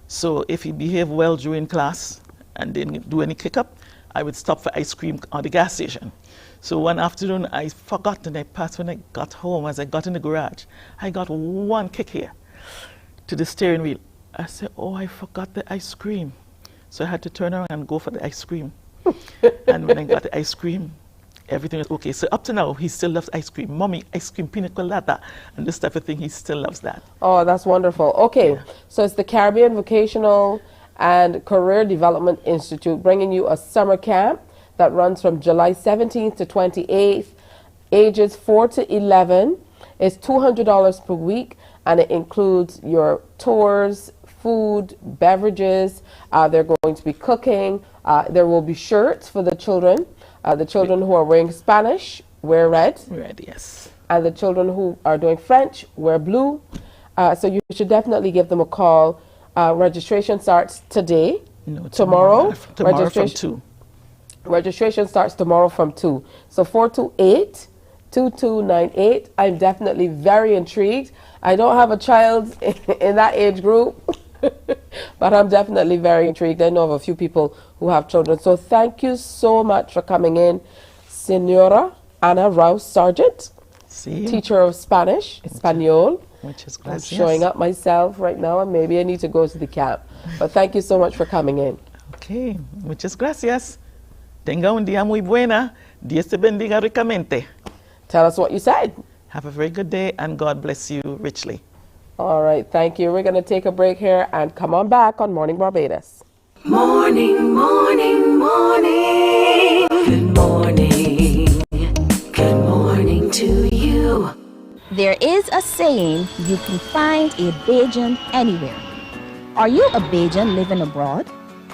So if he behaved well during class and didn't do any kick up, I would stop for ice cream at the gas station. So one afternoon I forgot, and I passed when I got home. As I got in the garage, I got one kick here to the steering wheel. I said, oh, I forgot the ice cream. So I had to turn around and go for the ice cream. And when I got the ice cream, everything was okay. So up to now, he still loves ice cream. Mommy, ice cream, pina colada, and this type of thing, he still loves that. Oh, that's wonderful. Okay, so it's the Caribbean Vocational and Career Development Institute bringing you a summer camp that runs from July 17th to 28th, ages 4 to 11. It's $200 per week, and it includes your tours, food, beverages. They're going to be cooking. There will be shirts for the children. The children who are wearing Spanish wear red. Red, yes. And the children who are doing French wear blue. So you should definitely give them a call. Registration starts today. No, tomorrow from 2. Registration starts tomorrow from 2. So 428-2298. I'm definitely very intrigued. I don't have a child in that age group, but I'm definitely very intrigued. I know of a few people who have children. So thank you so much for coming in, Senora Ana Rouse Sargent, teacher of Spanish, Espanol. Muchas I'm gracias. showing up myself right now, and maybe I need to go to the camp. But thank you so much for coming in. Okay, muchas gracias. Tenga un día muy buena. Dios te bendiga ricamente. Tell us what you said. Have a very good day, and God bless you richly. All right, thank you. We're going to take a break here and come on back on Morning Barbados. Morning, morning, morning. Good morning. Good morning to you. There is a saying, you can find a Bajan anywhere. Are you a Bajan living abroad?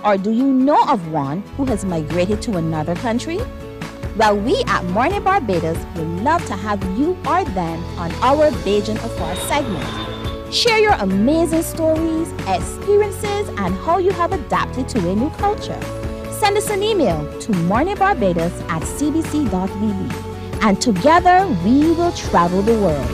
Or do you know of one who has migrated to another country? Well, we at Mornin Barbados would love to have you or them on our Bajan Afar segment. Share your amazing stories, experiences, and how you have adapted to a new culture. Send us an email to morninbarbados@cbc.vb. And together we will travel the world.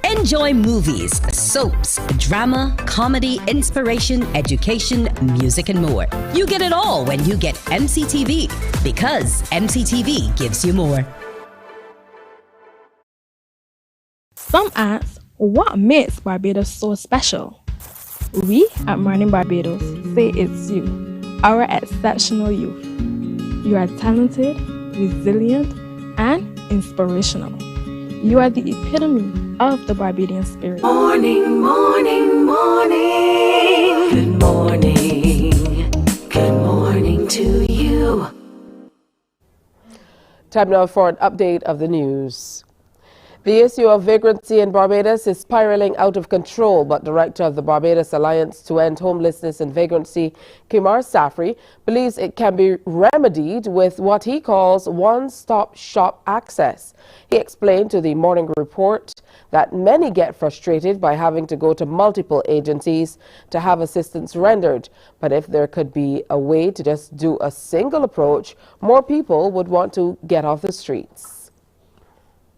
Enjoy movies, soaps, drama, comedy, inspiration, education, music, and more. You get it all when you get MCTV, because MCTV gives you more. Some ask, what makes Barbados so special? We at Mornin Barbados say it's you, our exceptional youth. You are talented, resilient, and inspirational. You are the epitome of the Barbadian spirit. Morning, morning, morning. Good morning. Good morning to you. Time now for an update of the news. The issue of vagrancy in Barbados is spiraling out of control, but Director of the Barbados Alliance to End Homelessness and Vagrancy, Kimar Safri, believes it can be remedied with what he calls one-stop shop access. He explained to the Morning Report that many get frustrated by having to go to multiple agencies to have assistance rendered, but if there could be a way to just do a single approach, more people would want to get off the streets.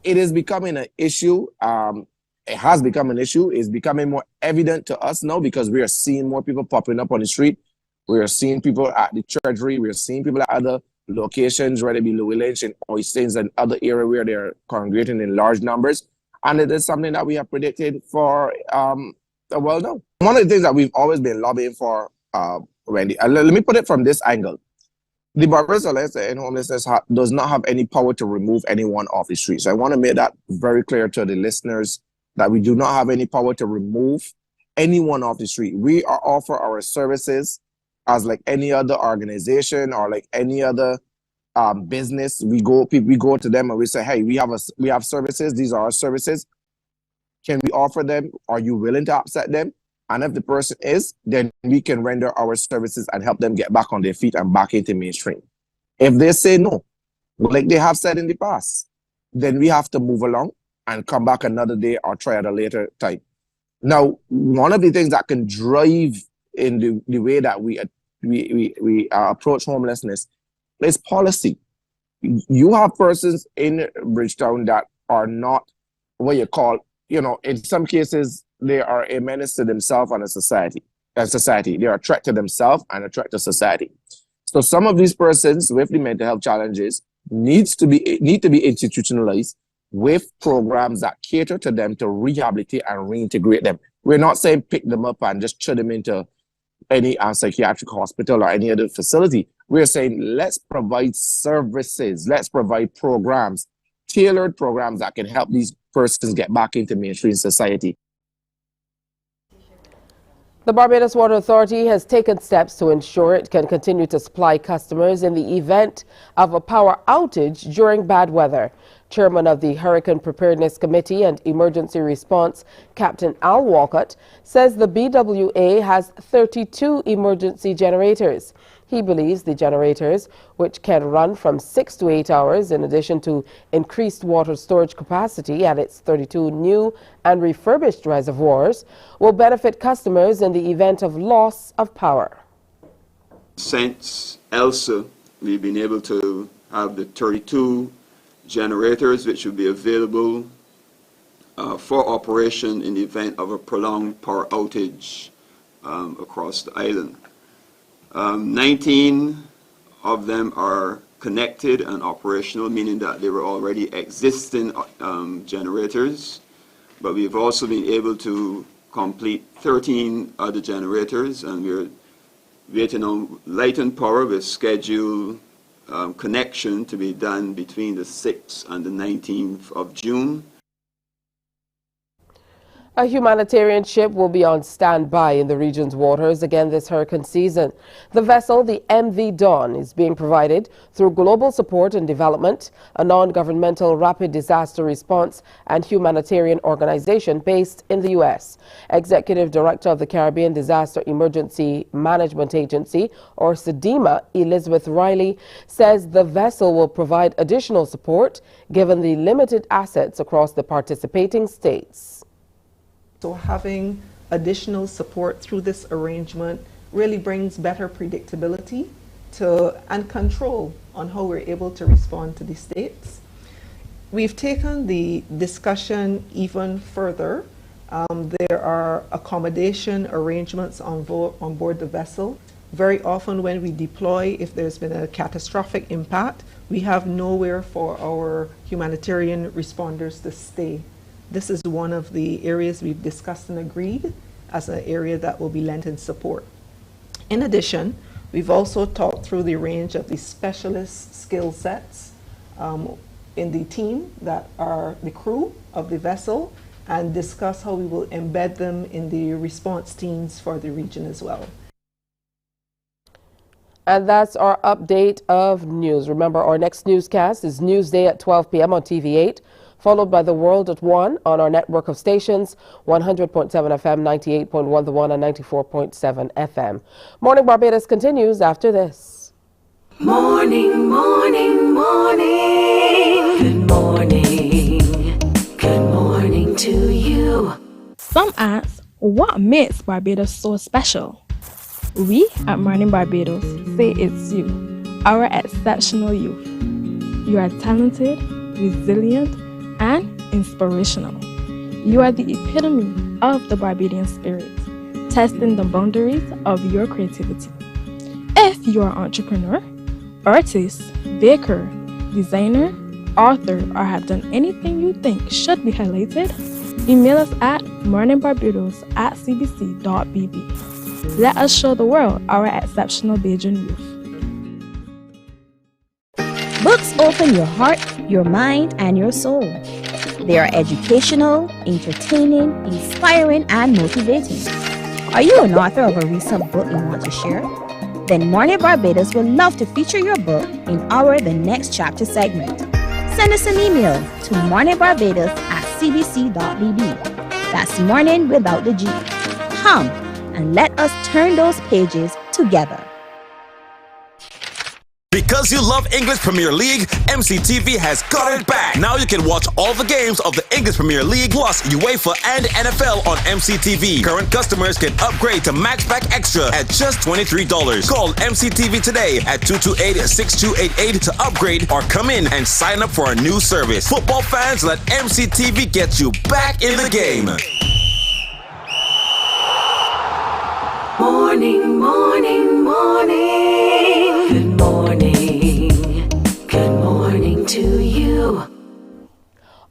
It is becoming an issue. It has become an issue. It's becoming more evident to us now because we are seeing more people popping up on the street. We are seeing people at the Treasury. We are seeing people at other locations, whether it be Louis Lynch and Oystins and other area where they are congregating in large numbers. And it is something that we have predicted for a while now. One of the things that we've always been lobbying for, Wendy, let me put it from this angle. The Barbados Alliance to End Homelessness does not have any power to remove anyone off the street. So I want to make that very clear to the listeners that we do not have any power to remove anyone off the street. We offer our services as like any other organization or like any other business. We go to them and we say, hey, we have services. These are our services. Can we offer them? Are you willing to accept them? And if the person is, then we can render our services and help them get back on their feet and back into mainstream. If they say no, like they have said in the past, then we have to move along and come back another day or try at a later time. Now, one of the things that can drive in the way that we approach homelessness is policy. You have persons in Bridgetown that are not what you call, in some cases, they are a menace to themselves and a society. They are a threat to themselves and a threat to society. So some of these persons with the mental health challenges need to be institutionalized with programs that cater to them to rehabilitate and reintegrate them. We're not saying pick them up and just throw them into any psychiatric hospital or any other facility. We're saying let's provide services, let's provide programs, tailored programs that can help these persons get back into mainstream society. The Barbados Water Authority has taken steps to ensure it can continue to supply customers in the event of a power outage during bad weather. Chairman of the Hurricane Preparedness Committee and Emergency Response, Captain Al Walcott, says the BWA has 32 emergency generators. He believes the generators, which can run from 6 to 8 hours in addition to increased water storage capacity at its 32 new and refurbished reservoirs, will benefit customers in the event of loss of power. Since ELSA, we've been able to have the 32 generators which will be available for operation in the event of a prolonged power outage across the island. 19 of them are connected and operational, meaning that they were already existing generators, but we've also been able to complete 13 other generators, and we're waiting on light and power with scheduled connection to be done between the 6th and the 19th of June. A humanitarian ship will be on standby in the region's waters again this hurricane season. The vessel, the MV Dawn, is being provided through Global Support and Development, a non-governmental rapid disaster response and humanitarian organization based in the U.S. Executive Director of the Caribbean Disaster Emergency Management Agency, or SEDEMA, Elizabeth Riley, says the vessel will provide additional support given the limited assets across the participating states. So having additional support through this arrangement really brings better predictability and control on how we're able to respond to the states. We've taken the discussion even further. There are accommodation arrangements on board the vessel. Very often when we deploy, if there's been a catastrophic impact, we have nowhere for our humanitarian responders to stay. This is one of the areas we've discussed and agreed as an area that will be lent in support. In addition, we've also talked through the range of the specialist skill sets in the team that are the crew of the vessel, and discuss how we will embed them in the response teams for the region as well. And that's our update of news. Remember, our next newscast is Newsday at 12 p.m. on TV8. Followed by The World at 1 on our network of stations, 100.7 FM, 98.1 The One, and 94.7 FM. Morning Barbados continues after this. Morning, morning, morning. Good morning. Good morning to you. Some ask, what makes Barbados so special? We at Mornin Barbados say it's you, our exceptional youth. You are talented, resilient, and inspirational. You are the epitome of the Barbadian spirit, testing the boundaries of your creativity. If you are an entrepreneur, artist, baker, designer, author, or have done anything you think should be highlighted, email us at morninbarbados@cbc.bb. Let us show the world our exceptional Bajan youth. Books open your heart, your mind, and your soul. They are educational, entertaining, inspiring, and motivating. Are you an author of a recent book you want to share? Then Mornin Barbados would love to feature your book in our The Next Chapter segment. Send us an email to morninbarbados@cbc.bb. That's morning without the G. Come and let us turn those pages together. Because you love English Premier League, MCTV has got it back. Now you can watch all the games of the English Premier League plus UEFA and NFL on MCTV. Current customers can upgrade to Matchback Extra at just $23. Call MCTV today at 228-6288 to upgrade or come in and sign up for a new service. Football fans, let MCTV get you back in the game. Morning, morning, morning. Good morning. Good morning to you.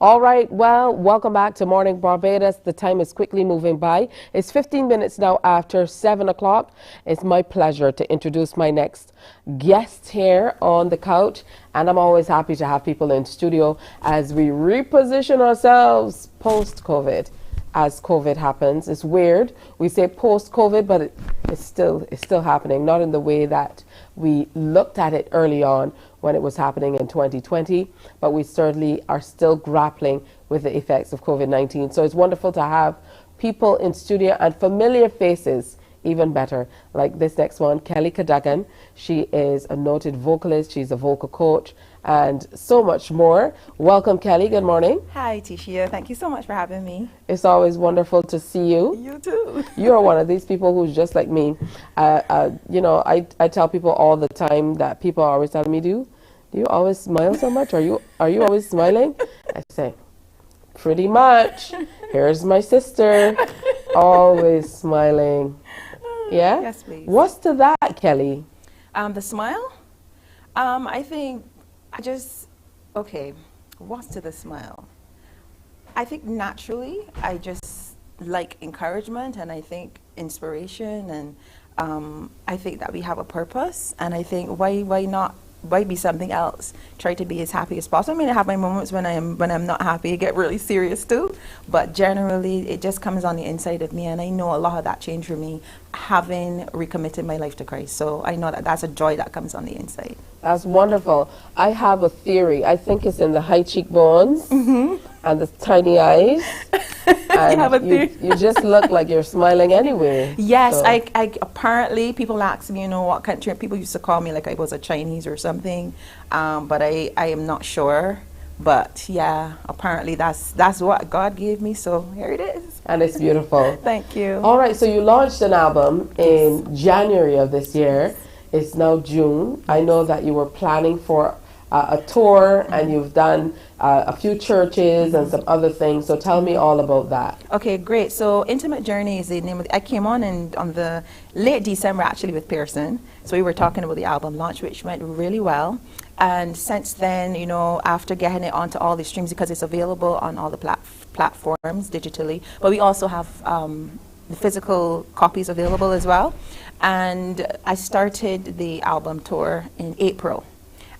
All right, well, welcome back to Morning Barbados. The time is quickly moving by. It's 15 minutes now after 7 o'clock. It's my pleasure to introduce my next guest here on the couch. And I'm always happy to have people in studio as we reposition ourselves post-COVID. As COVID happens, it's weird. We say post-COVID, but it's still happening. Not in the way that we looked at it early on when it was happening in 2020, but we certainly are still grappling with the effects of COVID-19. So it's wonderful to have people in studio and familiar faces, even better, like this next one, Kelly Kagan. She is a noted vocalist. She's a vocal coach and so much more. Welcome, Kelly. Good morning. Hi, Tishia. Thank you so much for having me. It's always wonderful to see you. You too. You're one of these people who's just like me. You know, I tell people all the time that people are always telling me, do you always smile so much? Are you always smiling? I say, pretty much. Here's my sister, always smiling. Yeah? Yes, please. What's to that, Kelly? The smile? Okay, what's to the smile? I think naturally, I just like encouragement, and I think inspiration, and I think that we have a purpose, and I think why not might be something else. Try to be as happy as possible. I mean, I have my moments when I'm not happy. I get really serious too. But generally, it just comes on the inside of me, and I know a lot of that changed for me having recommitted my life to Christ. So I know that that's a joy that comes on the inside. That's wonderful. I have a theory. I think it's in the high cheekbones and the tiny eyes. And you just look like you're smiling anyway. Yes, so. I apparently people ask me, what country. People used to call me like I was a Chinese or something, but I am not sure. But yeah, apparently that's what God gave me. So here it is. And it's beautiful. Thank you. All right, so you launched an album in January of this year. It's now June. I know that you were planning for a tour, and you've done a few churches and some other things. So tell me all about that. Okay, great. So Intimate Journey is the name of I came on the late December actually with Pearson. So we were talking about the album launch, which went really well. And since then, after getting it onto all the streams, because it's available on all the platforms digitally, but we also have the physical copies available as well. And I started the album tour in April.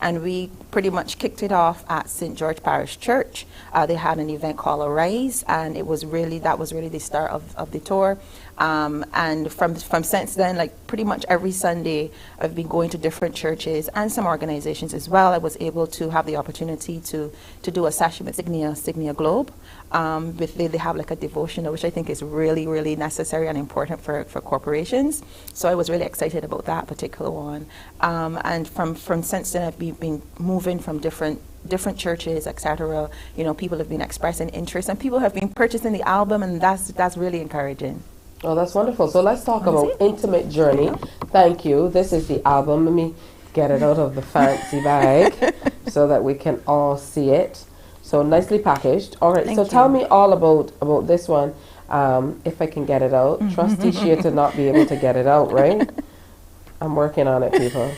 And we pretty much kicked it off at St. George Parish Church. They had an event called Arise, and that was really the start of the tour. And from since then, like pretty much every Sunday, I've been going to different churches and some organizations as well. I was able to have the opportunity to do a session with Signia Globe. They have like a devotional, which I think is really, really necessary and important for corporations. So I was really excited about that particular one. And from since then, I've been moving from different churches, etc. People have been expressing interest, and people have been purchasing the album, and that's really encouraging. Oh, that's wonderful. So let's talk about Intimate Journey. Thank you. This is the album. Let me get it out of the fancy bag so that we can all see it. So nicely packaged. All right. So tell me all about this one. If I can get it out. Trust Tisha to not be able to get it out, right? I'm working on it, people.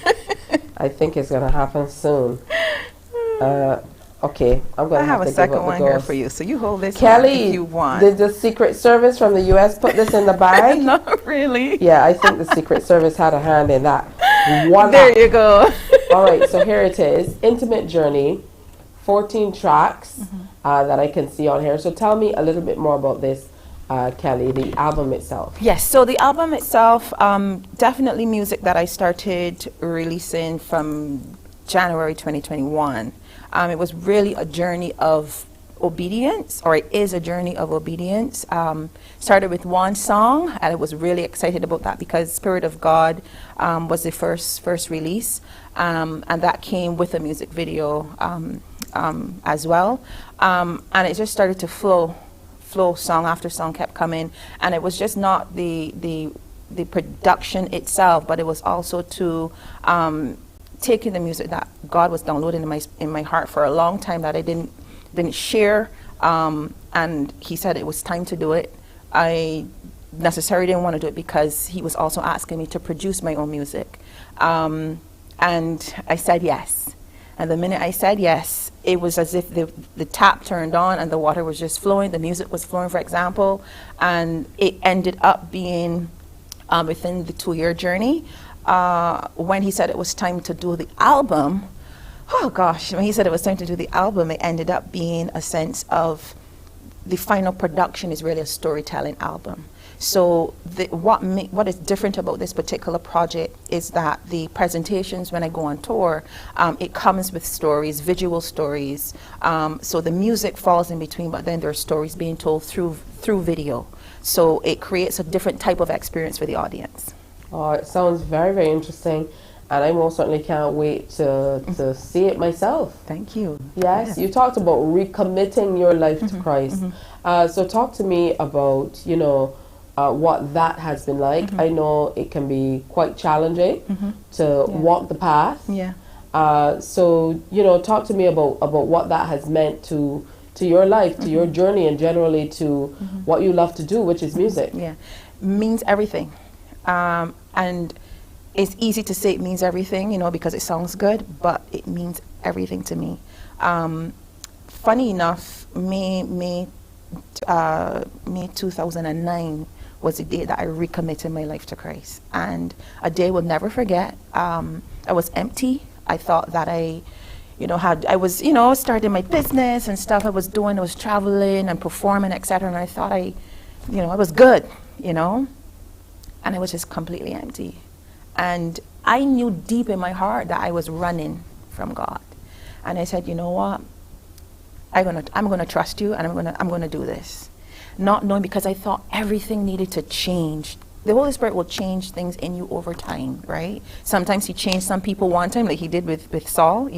I think it's going to happen soon. Okay, I'm going to have to a second give one here for you, so you hold this Kelly, one if you want. Did the Secret Service from the U.S. put this in the bag? Not really. Yeah, I think the Secret Service had a hand in that. There you go. All right, so here it is. Intimate Journey, 14 tracks that I can see on here. So tell me a little bit more about this, Kelly, the album itself. Yes, so the album itself, definitely music that I started releasing from January 2021. It was really a journey of obedience, or it is a journey of obedience. Started with one song, and I was really excited about that because Spirit of God was the first release, and that came with a music video as well. And it just started to flow, song after song kept coming, and it was just not the production itself, but it was also to taking the music that God was downloading in my heart for a long time that I didn't share, and He said it was time to do it. I necessarily didn't want to do it because He was also asking me to produce my own music, and I said yes. And the minute I said yes, it was as if the tap turned on and the water was just flowing, the music was flowing, for example, and it ended up being within the 2-year journey. When He said it was time to do the album, when He said it was time to do the album, it ended up being a sense of the final production is really a storytelling album. So what is different about this particular project is that the presentations when I go on tour, it comes with stories, visual stories. So the music falls in between, but then there are stories being told through video. So it creates a different type of experience for the audience. Oh, it sounds very, very interesting, and I most certainly can't wait to see it myself. Thank you. Yes, you talked about recommitting your life to Christ. So talk to me about, what that has been like. I know it can be quite challenging to walk the path. Yeah. So, talk to me about what that has meant to your life, to your journey, and generally to what you love to do, which is music. Yeah, means everything. And it's easy to say it means everything, because it sounds good, but it means everything to me. Funny enough, May 2009 was the day that I recommitted my life to Christ, and a day we'll never forget. I was empty. I thought that I was, starting my business and stuff I was traveling and performing, etc. And I thought I was good, and I was just completely empty. And I knew deep in my heart that I was running from God. And I said, you know what? I'm gonna trust you, and I'm gonna do this. Not knowing, because I thought everything needed to change. The Holy Spirit will change things in you over time, right? Sometimes he changed some people one time, like he did with Saul,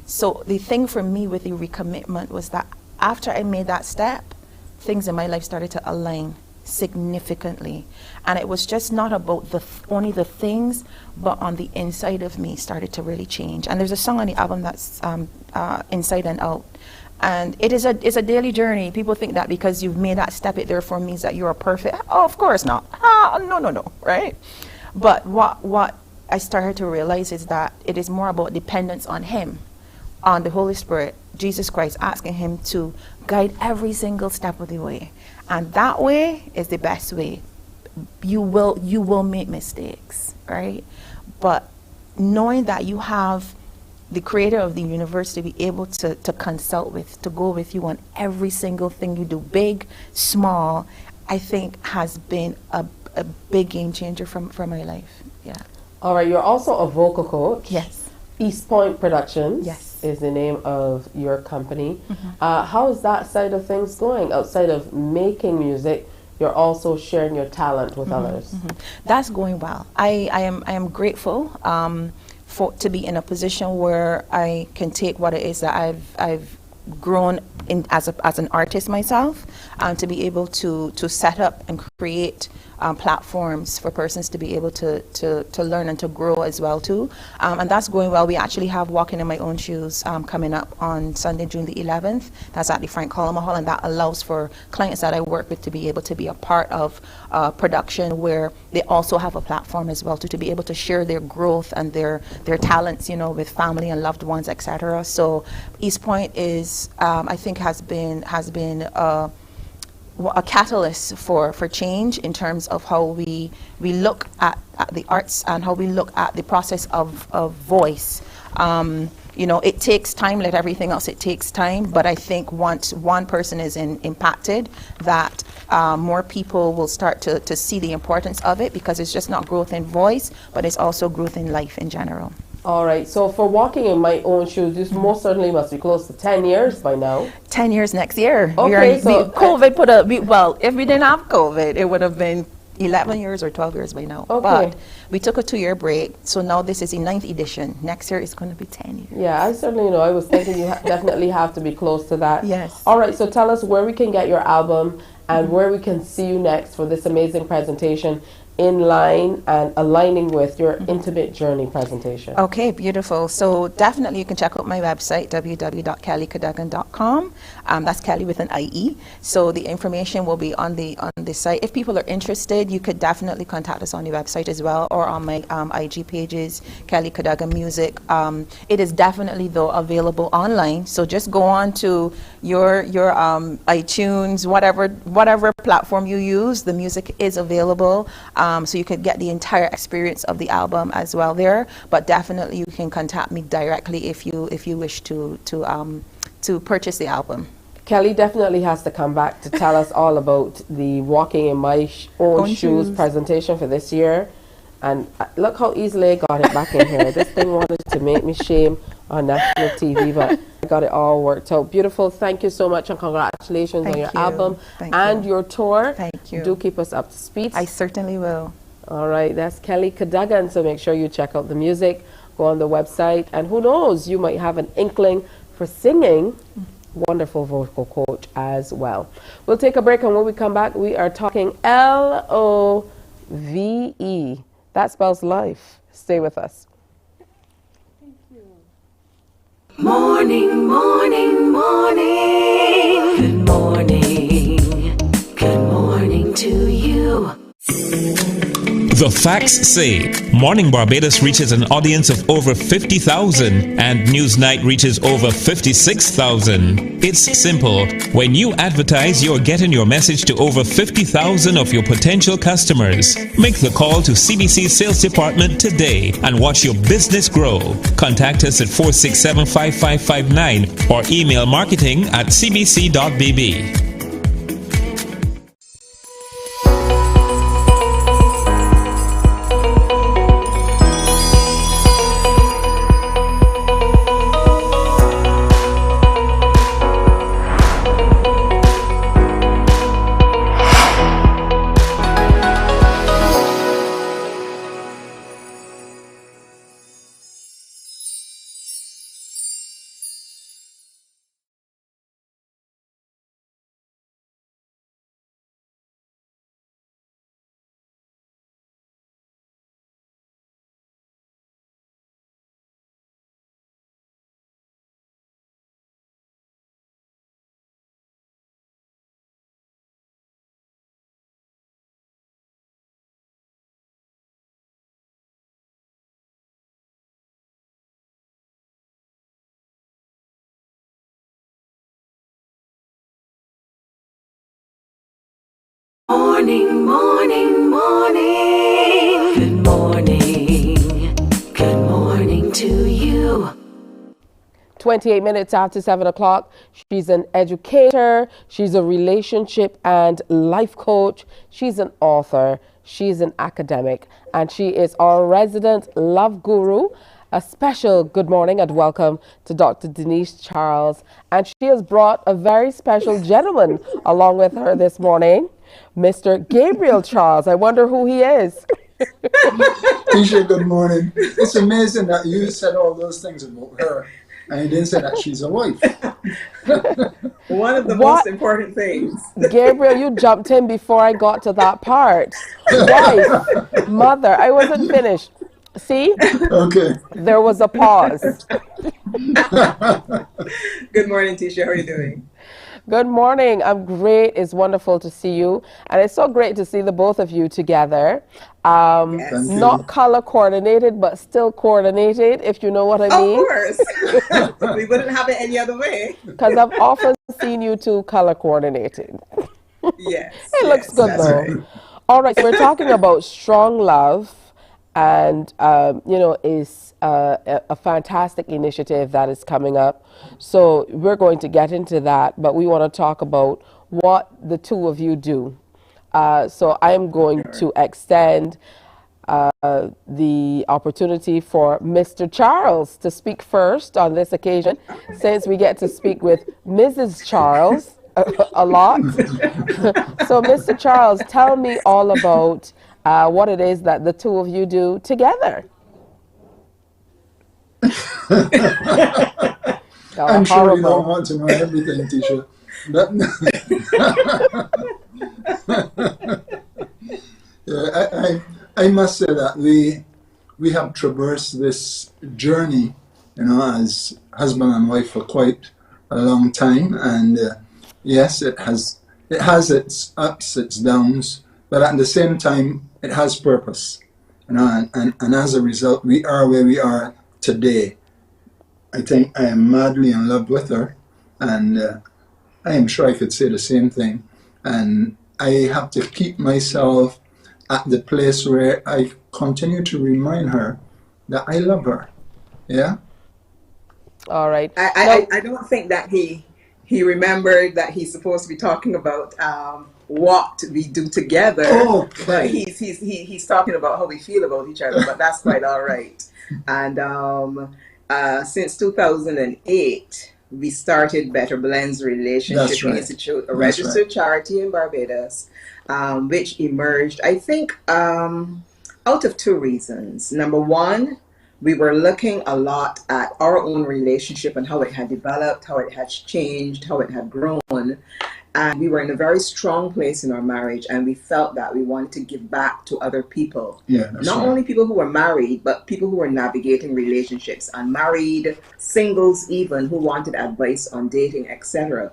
So the thing for me with the recommitment was that after I made that step, things in my life started to align significantly. And it was just not about only the things, but on the inside of me started to really change. And there's a song on the album that's Inside and Out. And it's a daily journey. People think that because you've made that step, it therefore means that you are perfect. Oh, of course not. No, right? But what I started to realize is that it is more about dependence on him, on the Holy Spirit, Jesus Christ, asking him to guide every single step of the way. And that way is the best way. You will make mistakes, right? But knowing that you have the creator of the universe to be able to consult with, to go with you on every single thing you do, big, small, I think has been a big game changer for my life. Yeah. All right, you're also a vocal coach. Yes. East Point Productions. Yes. Is the name of your company. How is that side of things going? Outside of making music, you're also sharing your talent with others. That's going well. I am grateful to be in a position where I can take what it is that I've grown in as an artist myself, to be able to set up and create platforms for persons to be able to learn and to grow as well too. And that's going well. We actually have Walking in My Own Shoes coming up on Sunday, June the 11th. That's at the Frank Coleman Hall, and that allows for clients that I work with to be able to be a part of production where they also have a platform as well to be able to share their growth and their talents, with family and loved ones, etc. So East Point is, I think, has been a catalyst for change in terms of how we look at the arts and how we look at the process of voice. It takes time, like everything else, it takes time, but I think once one person is impacted, that more people will start to see the importance of it, because it's just not growth in voice, but it's also growth in life in general. All right, so for Walking in My Own Shoes, this most certainly must be close to 10 years by now. 10 years next year. Okay, COVID if we didn't have COVID, it would have been 11 years or 12 years by now. Okay. But we took a 2-year break, so now this is the 9th edition. Next year is going to be 10 years. Yeah, I certainly know. I was thinking you definitely have to be close to that. Yes. All right, so tell us where we can get your album and where we can see you next for this amazing presentation in line and aligning with your intimate journey presentation. Okay, beautiful. So definitely you can check out my website, www.kellykagan.com. That's Kelly with an IE. So the information will be on the site. If people are interested, you could definitely contact us on the website as well, or on my IG pages, Kelly Kagan Music. It is definitely though available online. So just go on to your iTunes, whatever platform you use. The music is available. So you could get the entire experience of the album as well there. But definitely you can contact me directly if you wish to purchase the album. Kelly definitely has to come back to tell us all about the Walking in My Own Shoes presentation for this year. And look how easily I got it back in here. This thing wanted to make me shame on national TV, but I got it all worked out. Beautiful. Thank you so much, and congratulations on your album and your tour. Thank you. Do keep us up to speed. I certainly will. All right, that's Kelly Kagan. So make sure you check out the music, go on the website, and who knows, you might have an inkling for singing. Wonderful vocal coach as well. We'll take a break, and when we come back, we are talking LOVE. That spells life. Stay with us. Morning, morning, morning. Good morning. Good morning to you. The The facts say Morning Barbados reaches an audience of over 50,000 and Newsnight reaches over 56,000. It's simple. When you advertise, you're getting your message to over 50,000 of your potential customers. Make the call to CBC Sales Department today and watch your business grow. Contact us at 467-5559 or email marketing@cbc.bb. Morning, morning, morning. Good morning. Good morning to you. 28 minutes after 7 o'clock. She's an educator. She's a relationship and life coach. She's an author. She's an academic. And she is our resident love guru. A special good morning and welcome to Dr. Denise Charles. And she has brought a very special gentleman along with her this morning, Mr. Gabriel Charles. I wonder who he is. Tisha, good morning. It's amazing that you said all those things about her and you didn't say that she's a wife. One of the most important things. Gabriel, you jumped in before I got to that part. Wife, mother, I wasn't finished. See? Okay. There was a pause. Good morning, Tisha. How are you doing? Good morning. I'm great. It's wonderful to see you. And it's so great to see the both of you together. Not color coordinated, but still coordinated, if you know what I mean. Of course. We wouldn't have it any other way. Because I've often seen you two color coordinated. Yes. It looks good though. Right. All right. So we're talking about strong love. And, is a fantastic initiative that is coming up. So we're going to get into that, but we want to talk about what the two of you do. So I'm going to extend the opportunity for Mr. Charles to speak first on this occasion, since we get to speak with Mrs. Charles a lot. So Mr. Charles, tell me all about what it is that the two of you do together. I'm sure you don't want to know everything, Tisha. I must say that we have traversed this journey, as husband and wife for quite a long time, and yes, it has its ups, its downs, but at the same time, it has purpose, and as a result, we are where we are today. I think I am madly in love with her, and I am sure I could say the same thing. And I have to keep myself at the place where I continue to remind her that I love her. Yeah. All right. I don't think that he remembered that he's supposed to be talking about what we do together. Okay. But he's talking about how we feel about each other, but that's quite all right. And since 2008, we started Better Blends Relationship Institute, a registered charity in Barbados, which emerged, I think, out of two reasons. Number one, we were looking a lot at our own relationship and how it had developed, how it had changed, how it had grown. And we were in a very strong place in our marriage, and we felt that we wanted to give back to other people. Yeah, Not only people who were married, but people who were navigating relationships, unmarried, singles even, who wanted advice on dating, etc.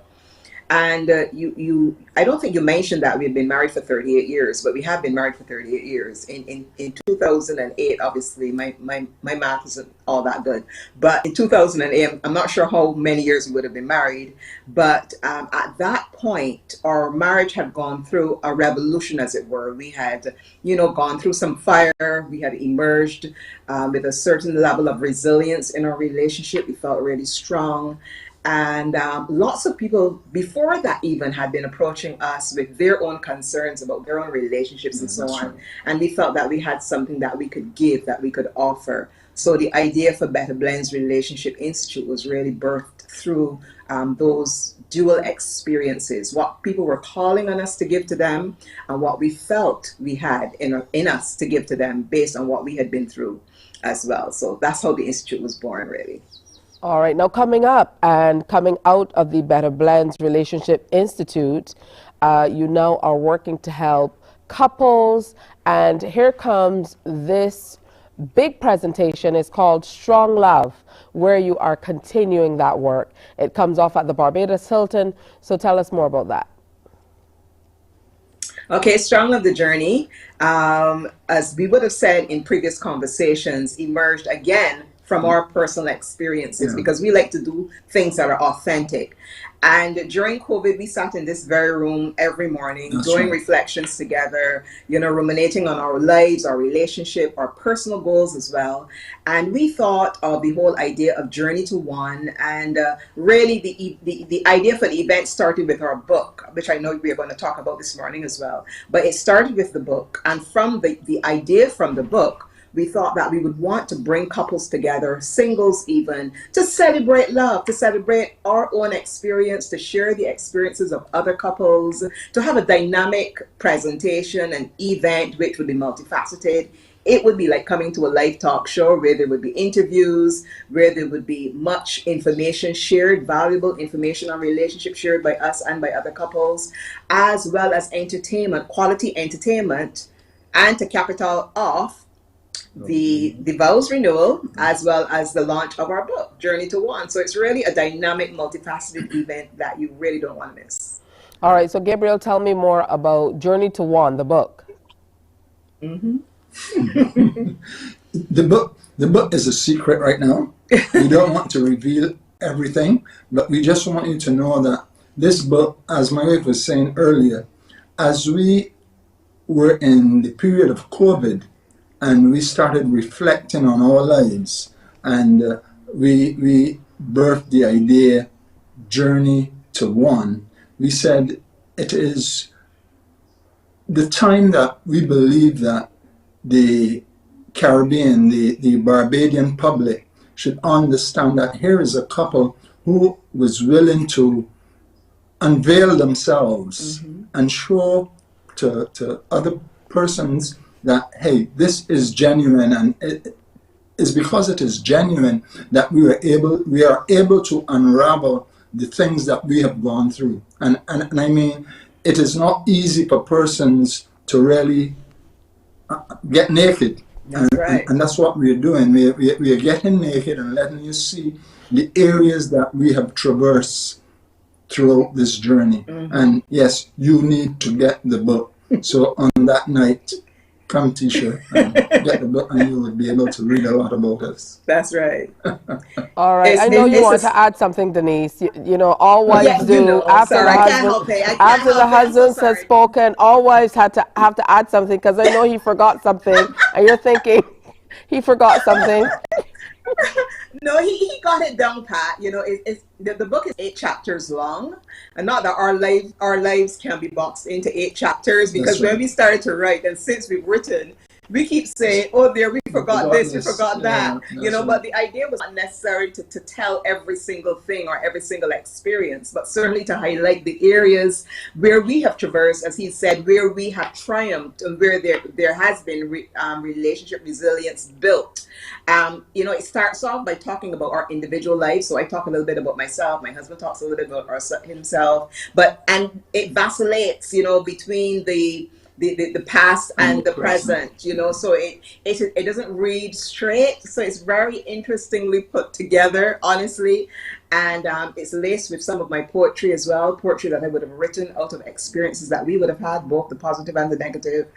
And I don't think you mentioned that we've been married for 38 years, but we have been married for 38 years. In 2008, obviously, my math isn't all that good, but in 2008, I'm not sure how many years we would have been married, but at that point, our marriage had gone through a revolution, as it were. We had, gone through some fire. We had emerged with a certain level of resilience in our relationship. We felt really strong. And lots of people before that even had been approaching us with their own concerns about their own relationships and so on. Right. And we felt that we had something that we could give, that we could offer. So the idea for Better Blends Relationship Institute was really birthed through those dual experiences, what people were calling on us to give to them and what we felt we had in us to give to them based on what we had been through as well. So that's how the Institute was born, really. All right, now coming up and coming out of the Better Blends Relationship Institute, you now are working to help couples, and here comes this big presentation. It's called Strong Love, where you are continuing that work. It comes off at the Barbados Hilton, so tell us more about that. Okay, Strong Love, the journey, as we would have said in previous conversations, emerged again from our personal experiences, because we like to do things that are authentic. And during COVID, we sat in this very room every morning, doing reflections together, ruminating on our lives, our relationship, our personal goals as well. And we thought of the whole idea of Journey to One. And really the idea for the event started with our book, which I know we are going to talk about this morning as well. But it started with the book. And from the idea from the book, we thought that we would want to bring couples together, singles even, to celebrate love, to celebrate our own experience, to share the experiences of other couples, to have a dynamic presentation, an event which would be multifaceted. It would be like coming to a live talk show where there would be interviews, where there would be much information shared, valuable information on relationships shared by us and by other couples, as well as entertainment, quality entertainment, and to cap it all off, the vows renewal, as well as the launch of our book, Journey to One. So it's really a dynamic, multifaceted event that you really don't want to miss. All right, so Gabriel, tell me more about Journey to One, the book. The book is a secret right now. We don't want to reveal everything, but we just want you to know that this book, as my wife was saying earlier, as we were in the period of COVID, and we started reflecting on our lives, and we birthed the idea, Journey to One. We said it is the time that we believe that the Caribbean, the Barbadian public should understand that here is a couple who was willing to unveil themselves and show to other persons that, hey, this is genuine, and it is because it is genuine that we are able to unravel the things that we have gone through. And I mean, it is not easy for persons to really get naked. And that's what we are doing. We are getting naked and letting you see the areas that we have traversed throughout this journey. And yes, you need to get the book. So on that night, come Tisha and get the book, and you will be able to read a lot about us. That's right. All right. I know you want to add something, Denise. You know, all wives do. After the husband has spoken, all wives have to add something, because I know he forgot something, and you're thinking he forgot something. No, he got it down pat. You know, the book is 8 chapters long, and not that our lives can be boxed into 8 chapters, because when we started to write, and since we've written, we keep saying, oh, there, we forgot this, we forgot that, you know, but the idea was not necessary to tell every single thing or every single experience, but certainly to highlight the areas where we have traversed, as he said, where we have triumphed, and where there has been relationship resilience built. You know, it starts off by talking about our individual lives. So I talk a little bit about myself, my husband talks a little bit about himself, and it vacillates, you know, between the the past and the present, you know, so it doesn't read straight, so it's very interestingly put together, honestly, and it's laced with some of my poetry as well, poetry that I would have written out of experiences that we would have had, both the positive and the negative,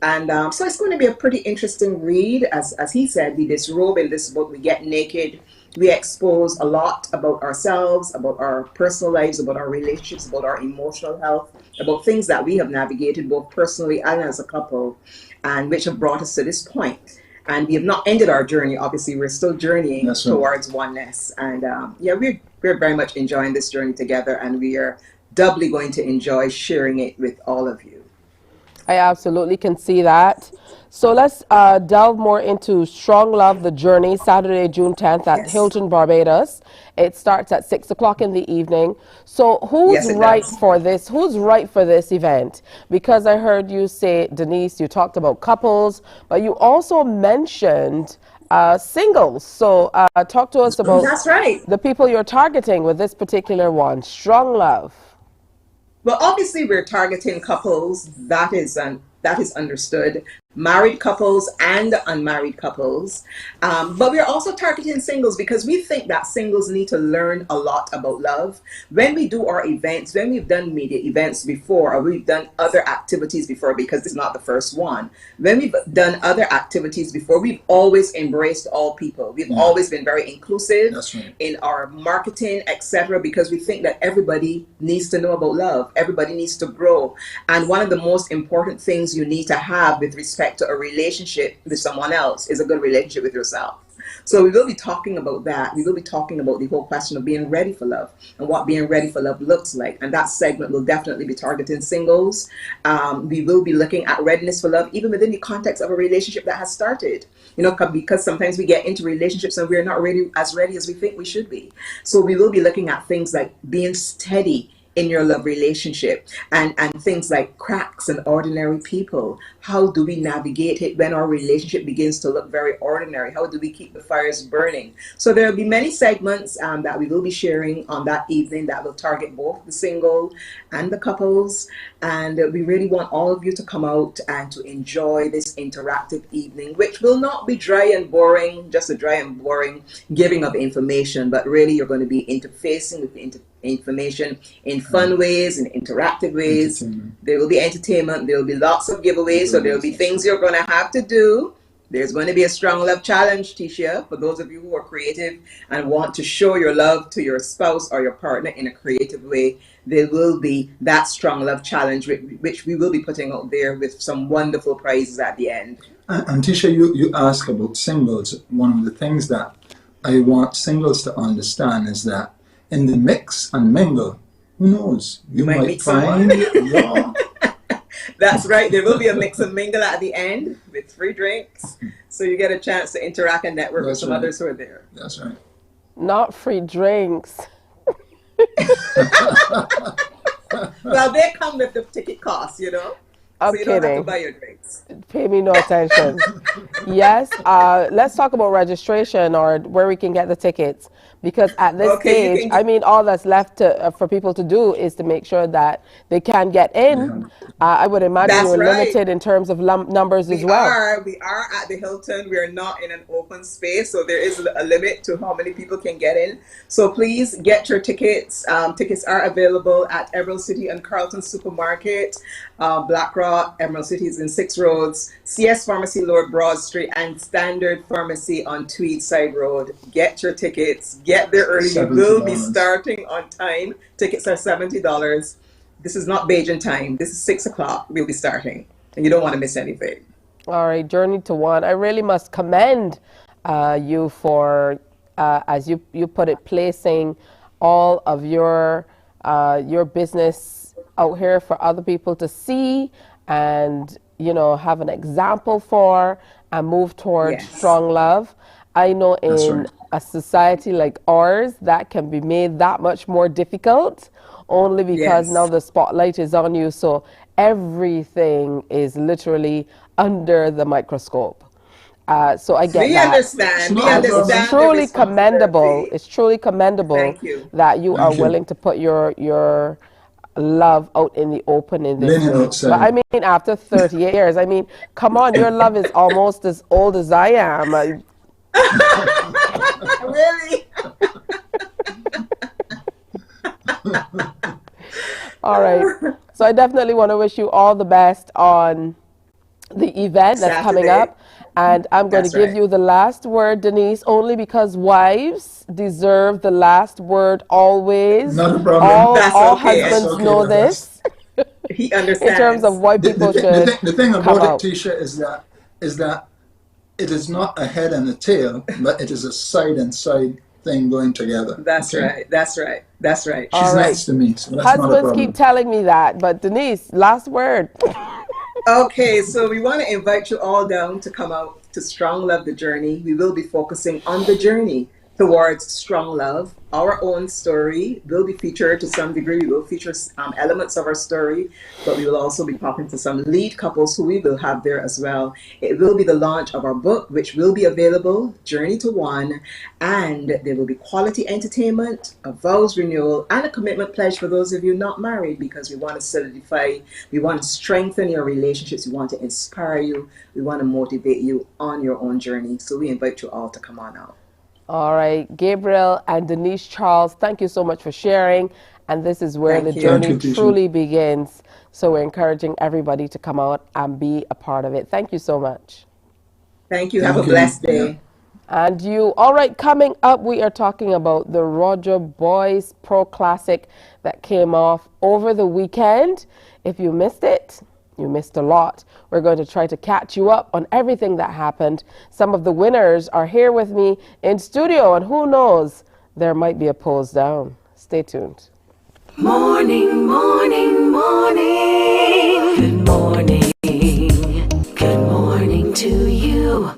and so it's going to be a pretty interesting read. As he said, we disrobe in this book, we get naked, we expose a lot about ourselves, about our personal lives, about our relationships, about our emotional health, about things that we have navigated both personally and as a couple, and which have brought us to this point. And we have not ended our journey. Obviously, we're still journeying towards oneness. And yeah, we're very much enjoying this journey together, and we are doubly going to enjoy sharing it with all of you. I absolutely can see that. So let's delve more into Strong Love, the Journey, Saturday, June 10th at Hilton, Barbados. It starts at 6 o'clock in the evening. So who's right for this? Who's right for this event? Because I heard you say, Denise, you talked about couples, but you also mentioned singles. So talk to us about the people you're targeting with this particular one, Strong Love. Well, obviously, we're targeting couples. That is understood. Married couples and unmarried couples. But we're also targeting singles because we think that singles need to learn a lot about love. When we do our events, when we've done media events before, or we've done other activities before, because this is not the first one. When we've done other activities before, we've always embraced all people. We've always been very inclusive in our marketing, etc., because we think that everybody needs to know about love. Everybody needs to grow. And one of the most important things you need to have with respect to a relationship with someone else is a good relationship with yourself. So we will be talking about that. We will be talking about the whole question of being ready for love and what being ready for love looks like. And that segment will definitely be targeting singles. We will be looking at readiness for love, even within the context of a relationship that has started. You know, because sometimes we get into relationships and we're not ready as we think we should be. So we will be looking at things like being steady in your love relationship, and things like cracks and ordinary people. How do we navigate it when our relationship begins to look very ordinary? How do we keep the fires burning? So there will be many segments that we will be sharing on that evening that will target both the single and the couples. And we really want all of you to come out and to enjoy this interactive evening, which will not be dry and boring, just a dry and boring giving of information, but really you're going to be interfacing with the information in fun ways, in interactive ways. There will be entertainment. There will be lots of giveaways. So there will be things you're going to have to do. There's going to be a strong love challenge, Tisha, for those of you who are creative and want to show your love to your spouse or your partner in a creative way. There will be that strong love challenge, which we will be putting out there with some wonderful prizes at the end. And Tisha, you ask about singles. One of the things that I want singles to understand is that in the mix and mingle, who knows? You might meet find That's right. There will be a mix and mingle at the end with free drinks. So you get a chance to interact and network with some others who are there. That's right. Not free drinks. Well, they come with the ticket cost, you know. I'm so you kidding. don't have to buy your drinks. Pay me no attention. Yes, let's talk about registration or where we can get the tickets. Because at this stage, I mean, all that's left for people to do is to make sure that they can get in. I would imagine you're limited in terms of numbers as well. We are at the Hilton. We're not in an open space, so there is a limit to how many people can get in. So please get your tickets. Tickets are available at Emerald City and Carlton Supermarket, Blackrock. Emerald City is in 6 Roads, CS Pharmacy Lower Broad Street, and Standard Pharmacy on Tweed Side Road. Get your tickets. Get there early. We will be starting on time. Tickets are $70. This is not Bajan time. This is 6 o'clock. We'll be starting, and you don't want to miss anything. All right, Journey to One. I really must commend you for, as you put it, placing all of your business out here for other people to see and, you know, have an example for and move towards strong love. I know in a society like ours, that can be made that much more difficult only because now the spotlight is on you. So everything is literally under the microscope. So I get that. Understand. It's truly commendable. It's truly commendable that you are willing to put your love out in the open in this Linen way. outside. But I mean, after 30 years, I mean, come on, your love is almost as old as I am. Really? All right. So I definitely want to wish you all the best on the event that's coming up. And I'm going to give you the last word, Denise, only because wives deserve the last word always. Not a problem. All husbands know this. He understands. In terms of why people should the thing come about out. it, Tisha, is that it is not a head and a tail, but it is a side and side thing going together. That's right. That's right. That's right. She's next to me, so that's not a Husbands problem. keep telling me that, but Denise, last word. Okay, so we want to invite you all down to come out to Strong Love the Journey. We will be focusing on the journey towards strong love. Our own story will be featured to some degree. We will feature elements of our story, but we will also be talking to some lead couples who we will have there as well. It will be the launch of our book, which will be available, Journey to One, and there will be quality entertainment, a vows renewal, and a commitment pledge for those of you not married, because we want to solidify, we want to strengthen your relationships, we want to inspire you, we want to motivate you on your own journey. So we invite you all to come on out. All right, Gabriel and Denise Charles, thank you so much for sharing. And this is where the journey truly begins. So we're encouraging everybody to come out and be a part of it. Thank you so much. Thank you. Have a blessed day. And you, all right, coming up, we are talking about the Roger Boys Pro Classic that came off over the weekend. If you missed it, you missed a lot. We're going to try to catch you up on everything that happened. Some of the winners are here with me in studio, and who knows, there might be a pose down. Stay tuned. Morning, morning, morning. Good morning. Good morning to you.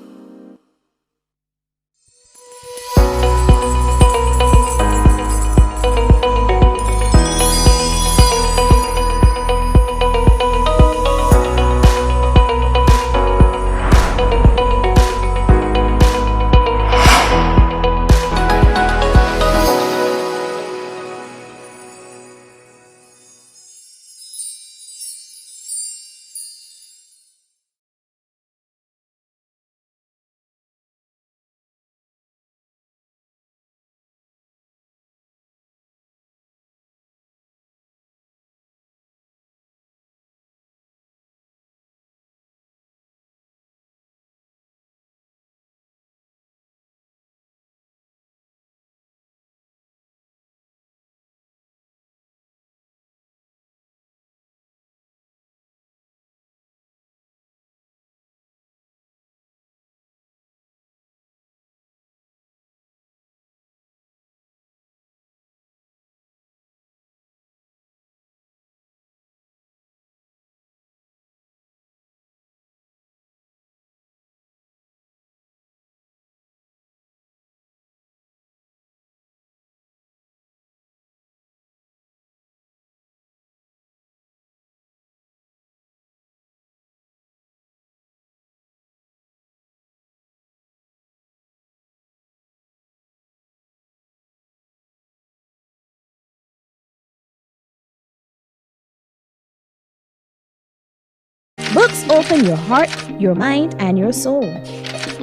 Books open your heart, your mind, and your soul.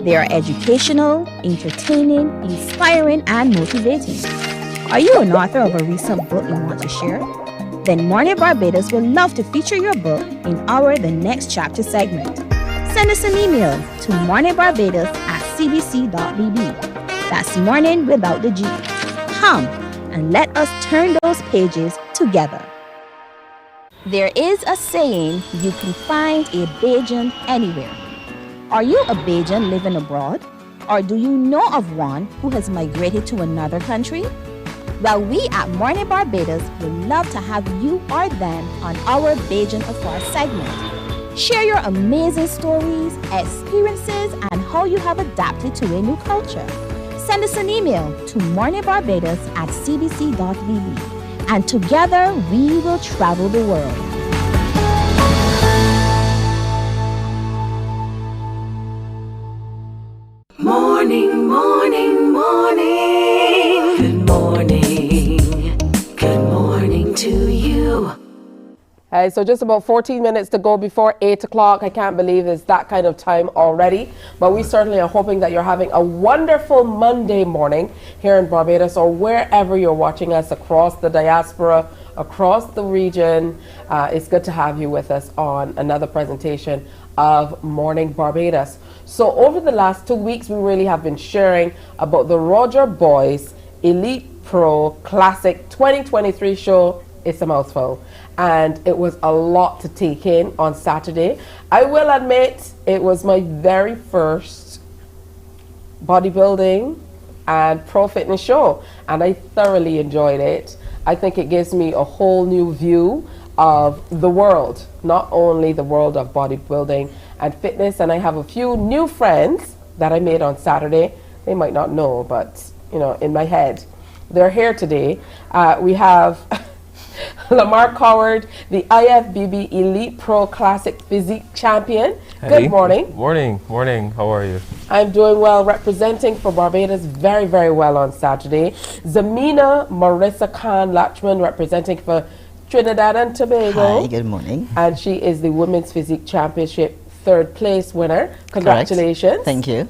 They are educational, entertaining, inspiring, and motivating. Are you an author of a recent book you want to share? Then Mornin Barbados would love to feature your book in our The Next Chapter segment. Send us an email to morninbarbados@cbc.bb. That's morning without the G. Come and let us turn those pages together. There is a saying, you can find a Bajan anywhere. Are you a Bajan living abroad? Or do you know of one who has migrated to another country? Well, we at Mornin Barbados would love to have you or them on our Bajan Afar segment. Share your amazing stories, experiences, and how you have adapted to a new culture. Send us an email to morninbarbados@cbc.bb. And together we will travel the world. Morning, morning, morning. Good morning. Good morning to you. Hey, so just about 14 minutes to go before 8 o'clock. I can't believe it's that kind of time already. But we certainly are hoping that you're having a wonderful Monday morning here in Barbados or wherever you're watching us across the diaspora, across the region. It's good to have you with us on another presentation of Morning Barbados. So over the last 2 weeks, we really have been sharing about the Roger Boys Elite Pro Classic 2023 show. It's a mouthful. And it was a lot to take in on Saturday. I will admit it was my very first bodybuilding and pro fitness show, and I thoroughly enjoyed it. I think it gives me a whole new view of the world, not only the world of bodybuilding and fitness. And I have a few new friends that I made on Saturday. They might not know, but you know, in my head, they're here today. We have Lamar Coward, the IFBB Elite Pro Classic Physique Champion. Hey. Good morning. Morning. How are you? I'm doing well, representing for Barbados very, very well on Saturday. Zamina Marissa Khan Lachman, representing for Trinidad and Tobago. Hi, good morning. And she is the Women's Physique Championship 3rd place winner. Congratulations. Correct. Thank you.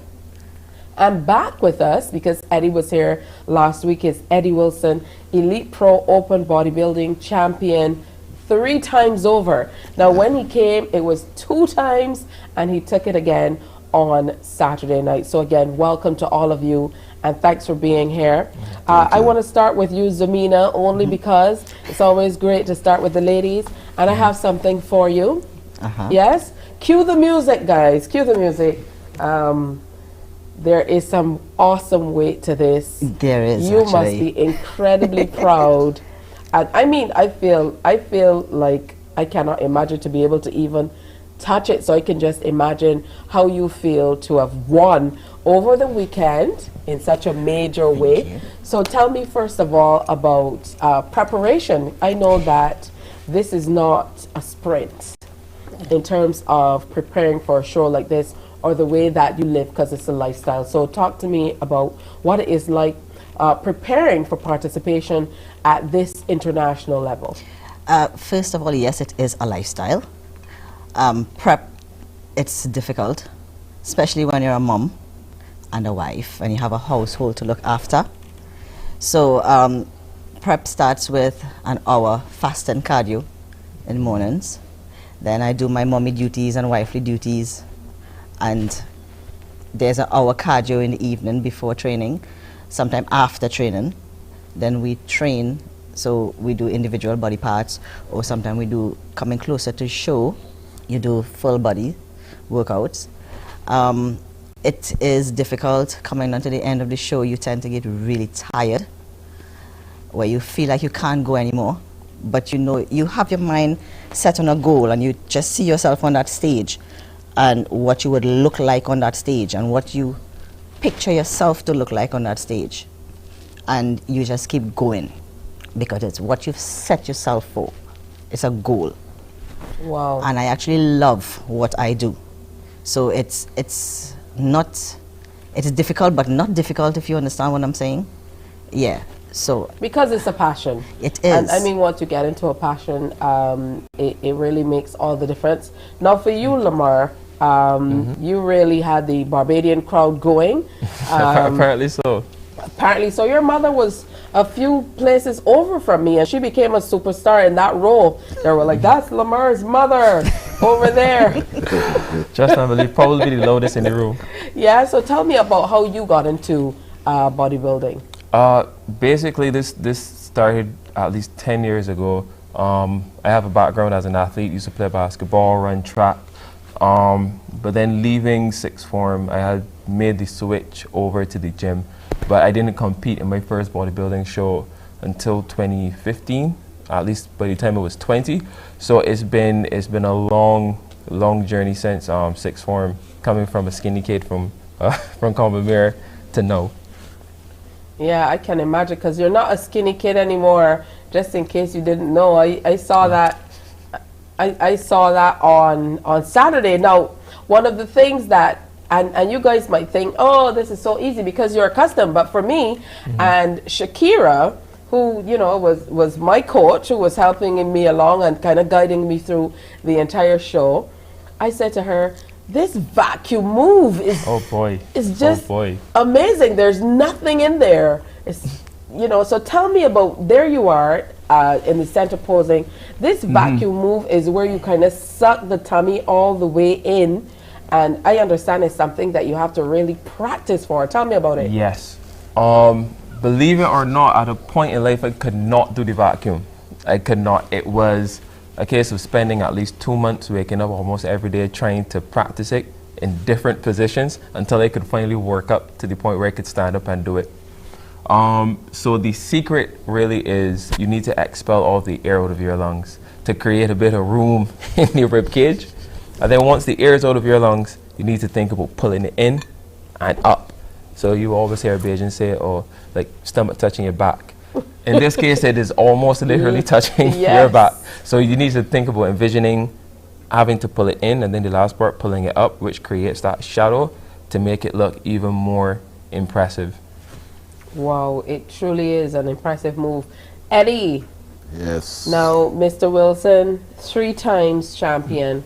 And back with us, because Eddie was here last week, is Eddie Wilson, Elite Pro Open Bodybuilding Champion 3 times over. Now, when he came, it was 2 times, and he took it again on Saturday night. So again, welcome to all of you, and thanks for being here. I want to start with you, Zamina, only because it's always great to start with the ladies, and I have something for you. Yes? Cue the music, guys. Cue the music. There is some awesome weight to this. There is. You must be incredibly proud. And I mean, I feel like I cannot imagine to be able to even touch it. So I can just imagine how you feel to have won over the weekend in such a major way. So tell me first of all about preparation. I know that this is not a sprint in terms of preparing for a show like this, or the way that you live, because it's a lifestyle. So talk to me about what it is like preparing for participation at this international level. First of all, yes, it is a lifestyle. Prep, it's difficult, especially when you're a mom and a wife and you have a household to look after. So prep starts with an hour fast and cardio in the mornings. Then I do my mommy duties and wifely duties. And there's an hour cardio in the evening before training, sometime after training. Then we train, so we do individual body parts, or sometimes we do, coming closer to show, you do full body workouts. It is difficult coming onto the end of the show. You tend to get really tired, where you feel like you can't go anymore, but you know, you have your mind set on a goal and you just see yourself on that stage and what you would look like on that stage and what you picture yourself to look like on that stage. And you just keep going because it's what you've set yourself for. It's a goal. Wow. And I actually love what I do. So it's difficult, but not difficult, if you understand what I'm saying. Yeah. So because it's a passion. It is. And I mean, once you get into a passion, it really makes all the difference. Now for you, Lamar, you really had the Barbadian crowd going. Apparently so. Apparently so. Your mother was a few places over from me, and she became a superstar in that role. They were like, that's Lamar's mother over there. Just I believe probably the loudest in the room. Yeah, so tell me about how you got into bodybuilding. Basically, this started at least 10 years ago. I have a background as an athlete, used to play basketball, run track. But then leaving sixth form, I had made the switch over to the gym. But I didn't compete in my first bodybuilding show until 2015, at least by the time I was 20. So it's been a long journey since sixth form, coming from a skinny kid from Combamere to now. Yeah, I can imagine, because you're not a skinny kid anymore. Just in case you didn't know, I saw that. I saw that on Saturday. Now, one of the things that, and you guys might think, oh, this is so easy because you're accustomed. But for me and Shakira, who, you know, was my coach, who was helping me along and kind of guiding me through the entire show, I said to her, this vacuum move is just amazing. There's nothing in there. It's, you know, so tell me about, there you are in the center posing. This vacuum move is where you kind of suck the tummy all the way in, and I understand it's something that you have to really practice for. Tell me about it. Yes. Believe it or not, at a point in life I could not do the vacuum. I could not. It was a case of spending at least 2 months waking up almost every day trying to practice it in different positions until I could finally work up to the point where I could stand up and do it. So the secret really is you need to expel all the air out of your lungs to create a bit of room in your rib cage. And then once the air is out of your lungs, you need to think about pulling it in and up. So you always hear Bajan say, or like stomach touching your back. In this case, it is almost literally touching your back. So you need to think about envisioning having to pull it in, and then the last part, pulling it up, which creates that shadow to make it look even more impressive. Wow, it truly is an impressive move. Eddie. Yes. Now, Mr. Wilson, 3 times champion.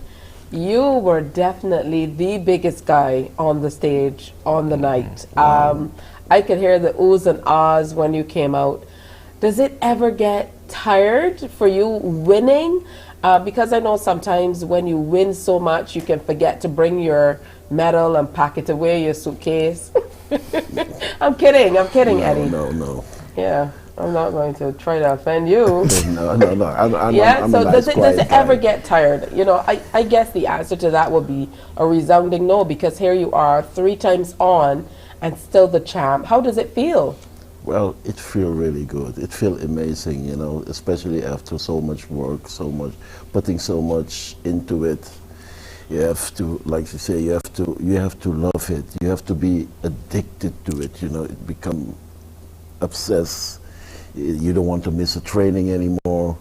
You were definitely the biggest guy on the stage on the night. Wow. I could hear the oohs and ahs when you came out. Does it ever get tired for you winning? Because I know sometimes when you win so much, you can forget to bring your medal and pack it away in your suitcase. I'm kidding, Eddie. No. Yeah, I'm not going to try to offend you. No. I'm so does it ever get tired? You know, I guess the answer to that would be a resounding no, because here you are 3 times on and still the champ. How does it feel? Well, it feels really good. It feels amazing, you know, especially after so much work, putting so much into it. You have to, like you say, you have to love it. You have to be addicted to it, you know, it become obsessed. You don't want to miss a training anymore.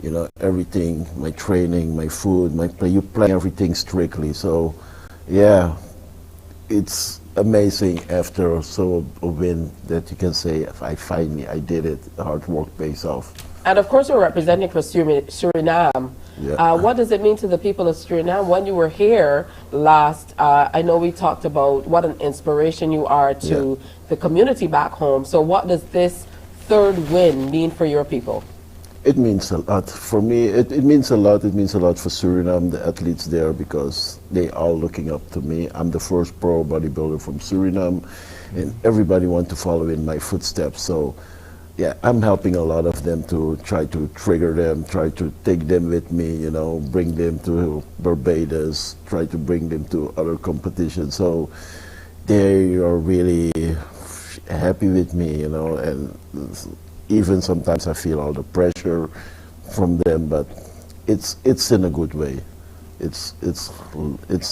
You know, everything, my training, my food, my play, you plan everything strictly. So, yeah, it's amazing after a win that you can say, I did it, hard work pays off. And of course you're representing for Suriname. Yeah. What does it mean to the people of Suriname? When you were here last, I know we talked about what an inspiration you are to the community back home. So what does this 3rd win mean for your people? It means a lot. For me, it means a lot. It means a lot for Suriname, the athletes there, because they are looking up to me. I'm the first pro bodybuilder from Suriname, and everybody wants to follow in my footsteps. So, yeah, I'm helping a lot of them to try to trigger them, try to take them with me, you know, bring them to Barbados, try to bring them to other competitions. So they are really happy with me, you know, and even sometimes I feel all the pressure from them, but it's in a good way. It's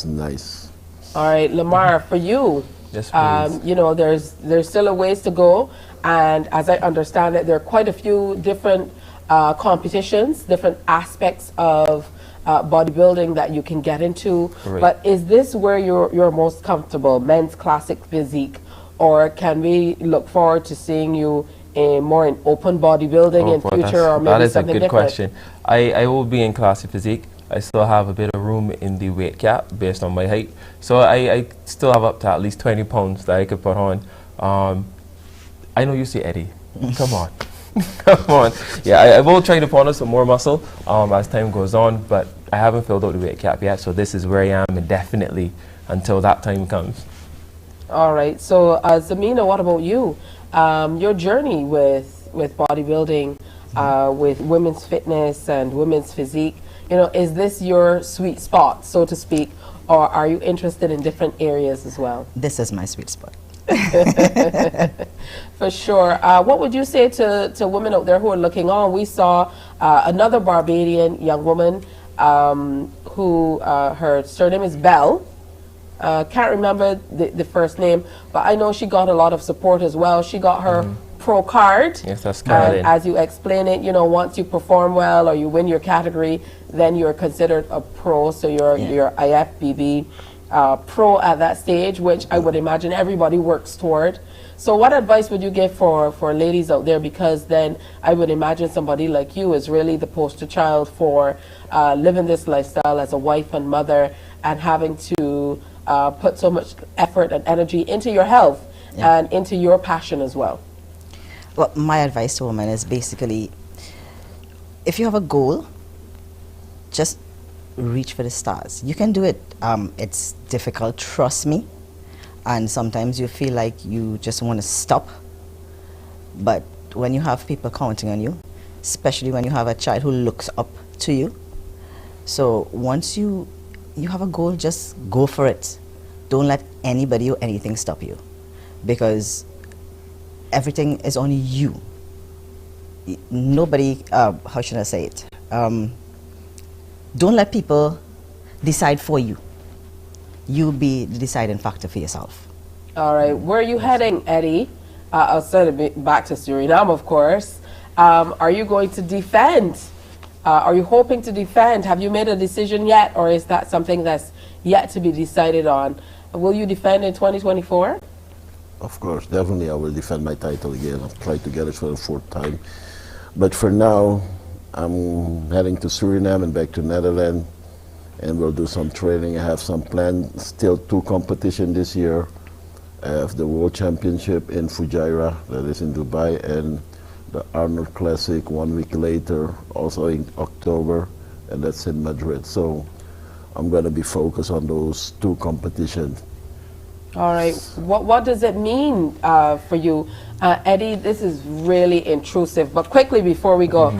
nice. All right, Lamar, for you, yes, please. you know, there's still a ways to go, and as I understand it, there are quite a few different competitions, different aspects of bodybuilding that you can get into. Correct. But is this where you're most comfortable, men's classic physique, or can we look forward to seeing you more in open bodybuilding in future, or maybe that is something a good different? question. I will be in classic physique. I still have a bit of room in the weight cap based on my height, so I still have up to at least 20 pounds that I could put on. I know you see Eddie. Come on. Come on. Yeah, I will try to put on some more muscle as time goes on, but I haven't filled out the weight cap yet, so this is where I am indefinitely until that time comes. All right, so Zamina, what about you? Your journey with bodybuilding, with women's fitness and women's physique, you know, is this your sweet spot, so to speak, or are you interested in different areas as well? This is my sweet spot. For sure. What would you say to women out there who are looking on? We saw another Barbadian young woman who her surname is Belle. Can't remember the first name, but I know she got a lot of support as well. She got her pro card. Yes, that's Caroline. And as you explain it, you know, once you perform well or you win your category, then you're considered a pro, so you're IFBB. pro at that stage, which I would imagine everybody works toward. So what advice would you give for ladies out there? Because then I would imagine somebody like you is really the poster child for living this lifestyle as a wife and mother, and having to put so much effort and energy into your health and into your passion as well. Well, my advice to women is basically, if you have a goal, just reach for the stars. You can do it. It's difficult, trust me. And sometimes you feel like you just want to stop. But when you have people counting on you, especially when you have a child who looks up to you, so once you have a goal, just go for it. Don't let anybody or anything stop you, because everything is on you. Nobody, how should I say it? Don't let people decide for you. You be the deciding factor for yourself. All right, where are you heading, Eddie? Outside of back to Suriname, of course. Are you going to defend? Are you hoping to defend? Have you made a decision yet, or is that something that's yet to be decided on? Will you defend in 2024? Of course, definitely I will defend my title again. I'll try to get it for the 4th time. But for now, I'm heading to Suriname and back to Netherlands, and we'll do some training. I have some planned, still 2 competitions this year. I have the World Championship in Fujairah, that is in Dubai, and the Arnold Classic 1 week later, also in October, and that's in Madrid. So I'm going to be focused on those 2 competitions. All right, what does it mean for you? Eddie, this is really intrusive, but quickly before we go,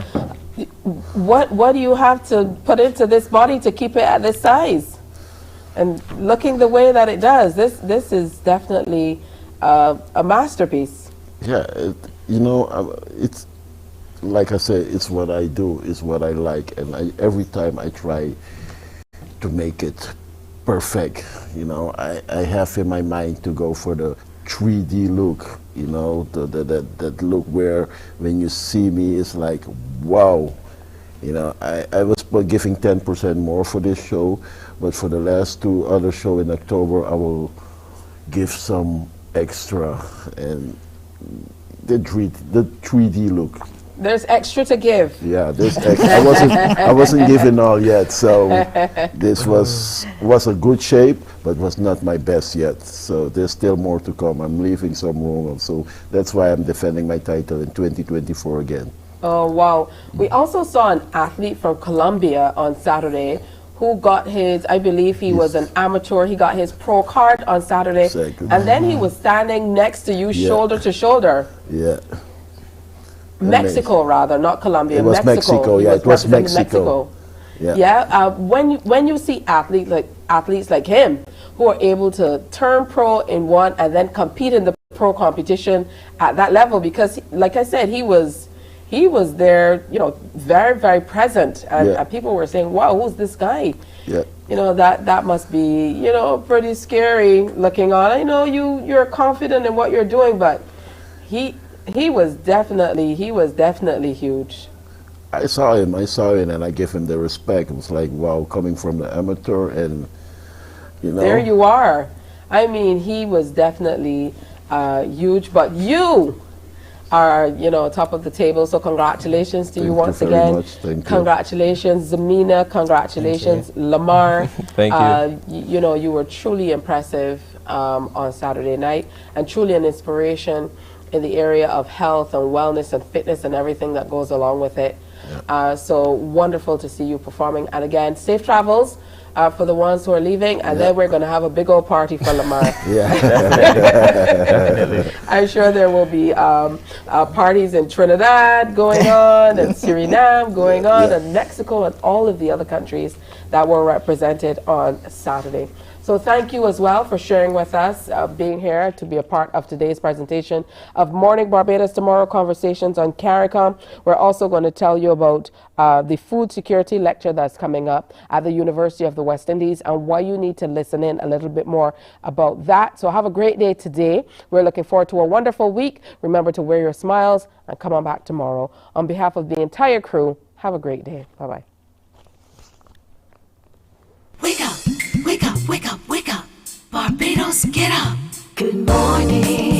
what do you have to put into this body to keep it at this size and looking the way that it does? This is definitely a masterpiece. Yeah, you know, it's like I said, it's what I do, it's what I like, and every time I try to make it perfect. You know, I have in my mind to go for the 3D look, you know, that look where when you see me, it's like, wow. You know, I was giving 10% more for this show, but for the last 2 other shows in October, I will give some extra, and the 3D look. There's extra to give. Yeah, there's extra. I wasn't giving all yet, so this was a good shape, but was not my best yet. So there's still more to come. I'm leaving some room, so that's why I'm defending my title in 2024 again. Oh, wow. We also saw an athlete from Colombia on Saturday who got his, I believe he was an amateur, he got his pro card on Saturday. Exactly. And then he was standing next to you, shoulder to shoulder. Yeah. Mexico, rather, not Colombia. It was Mexico. Yeah, it was Mexico. Yeah. Yeah. When you see athletes like him who are able to turn pro in one and then compete in the pro competition at that level, because, like I said, he was there, you know, very, very present, and people were saying, "Wow, who's this guy?" Yeah. You know, that must be, you know, pretty scary looking on. I know you're confident in what you're doing, but he was definitely huge. I saw him, and I gave him the respect. It was like, wow, coming from the amateur, and you know. There you are. I mean, he was definitely huge, but you are, you know, top of the table. So congratulations to you once again. Thank you. Congratulations, Zamina. Congratulations, Lamar. Thank you. You know, you were truly impressive on Saturday night, and truly an inspiration in the area of health and wellness and fitness and everything that goes along with it. So wonderful to see you performing. And again, safe travels for the ones who are leaving, and then we're going to have a big old party for Lamar. Definitely. I'm sure there will be parties in Trinidad going on, and Suriname going on, and Mexico, and all of the other countries that were represented on Saturday. So thank you as well for sharing with us, being here to be a part of today's presentation of Morning Barbados. Tomorrow, conversations on CARICOM. We're also going to tell you about the food security lecture that's coming up at the University of the West Indies, and why you need to listen in a little bit more about that. So have a great day today. We're looking forward to a wonderful week. Remember to wear your smiles and come on back tomorrow. On behalf of the entire crew, have a great day. Bye-bye. Wake up, wake up, wake up, wake up. Barbados, get up. Good morning.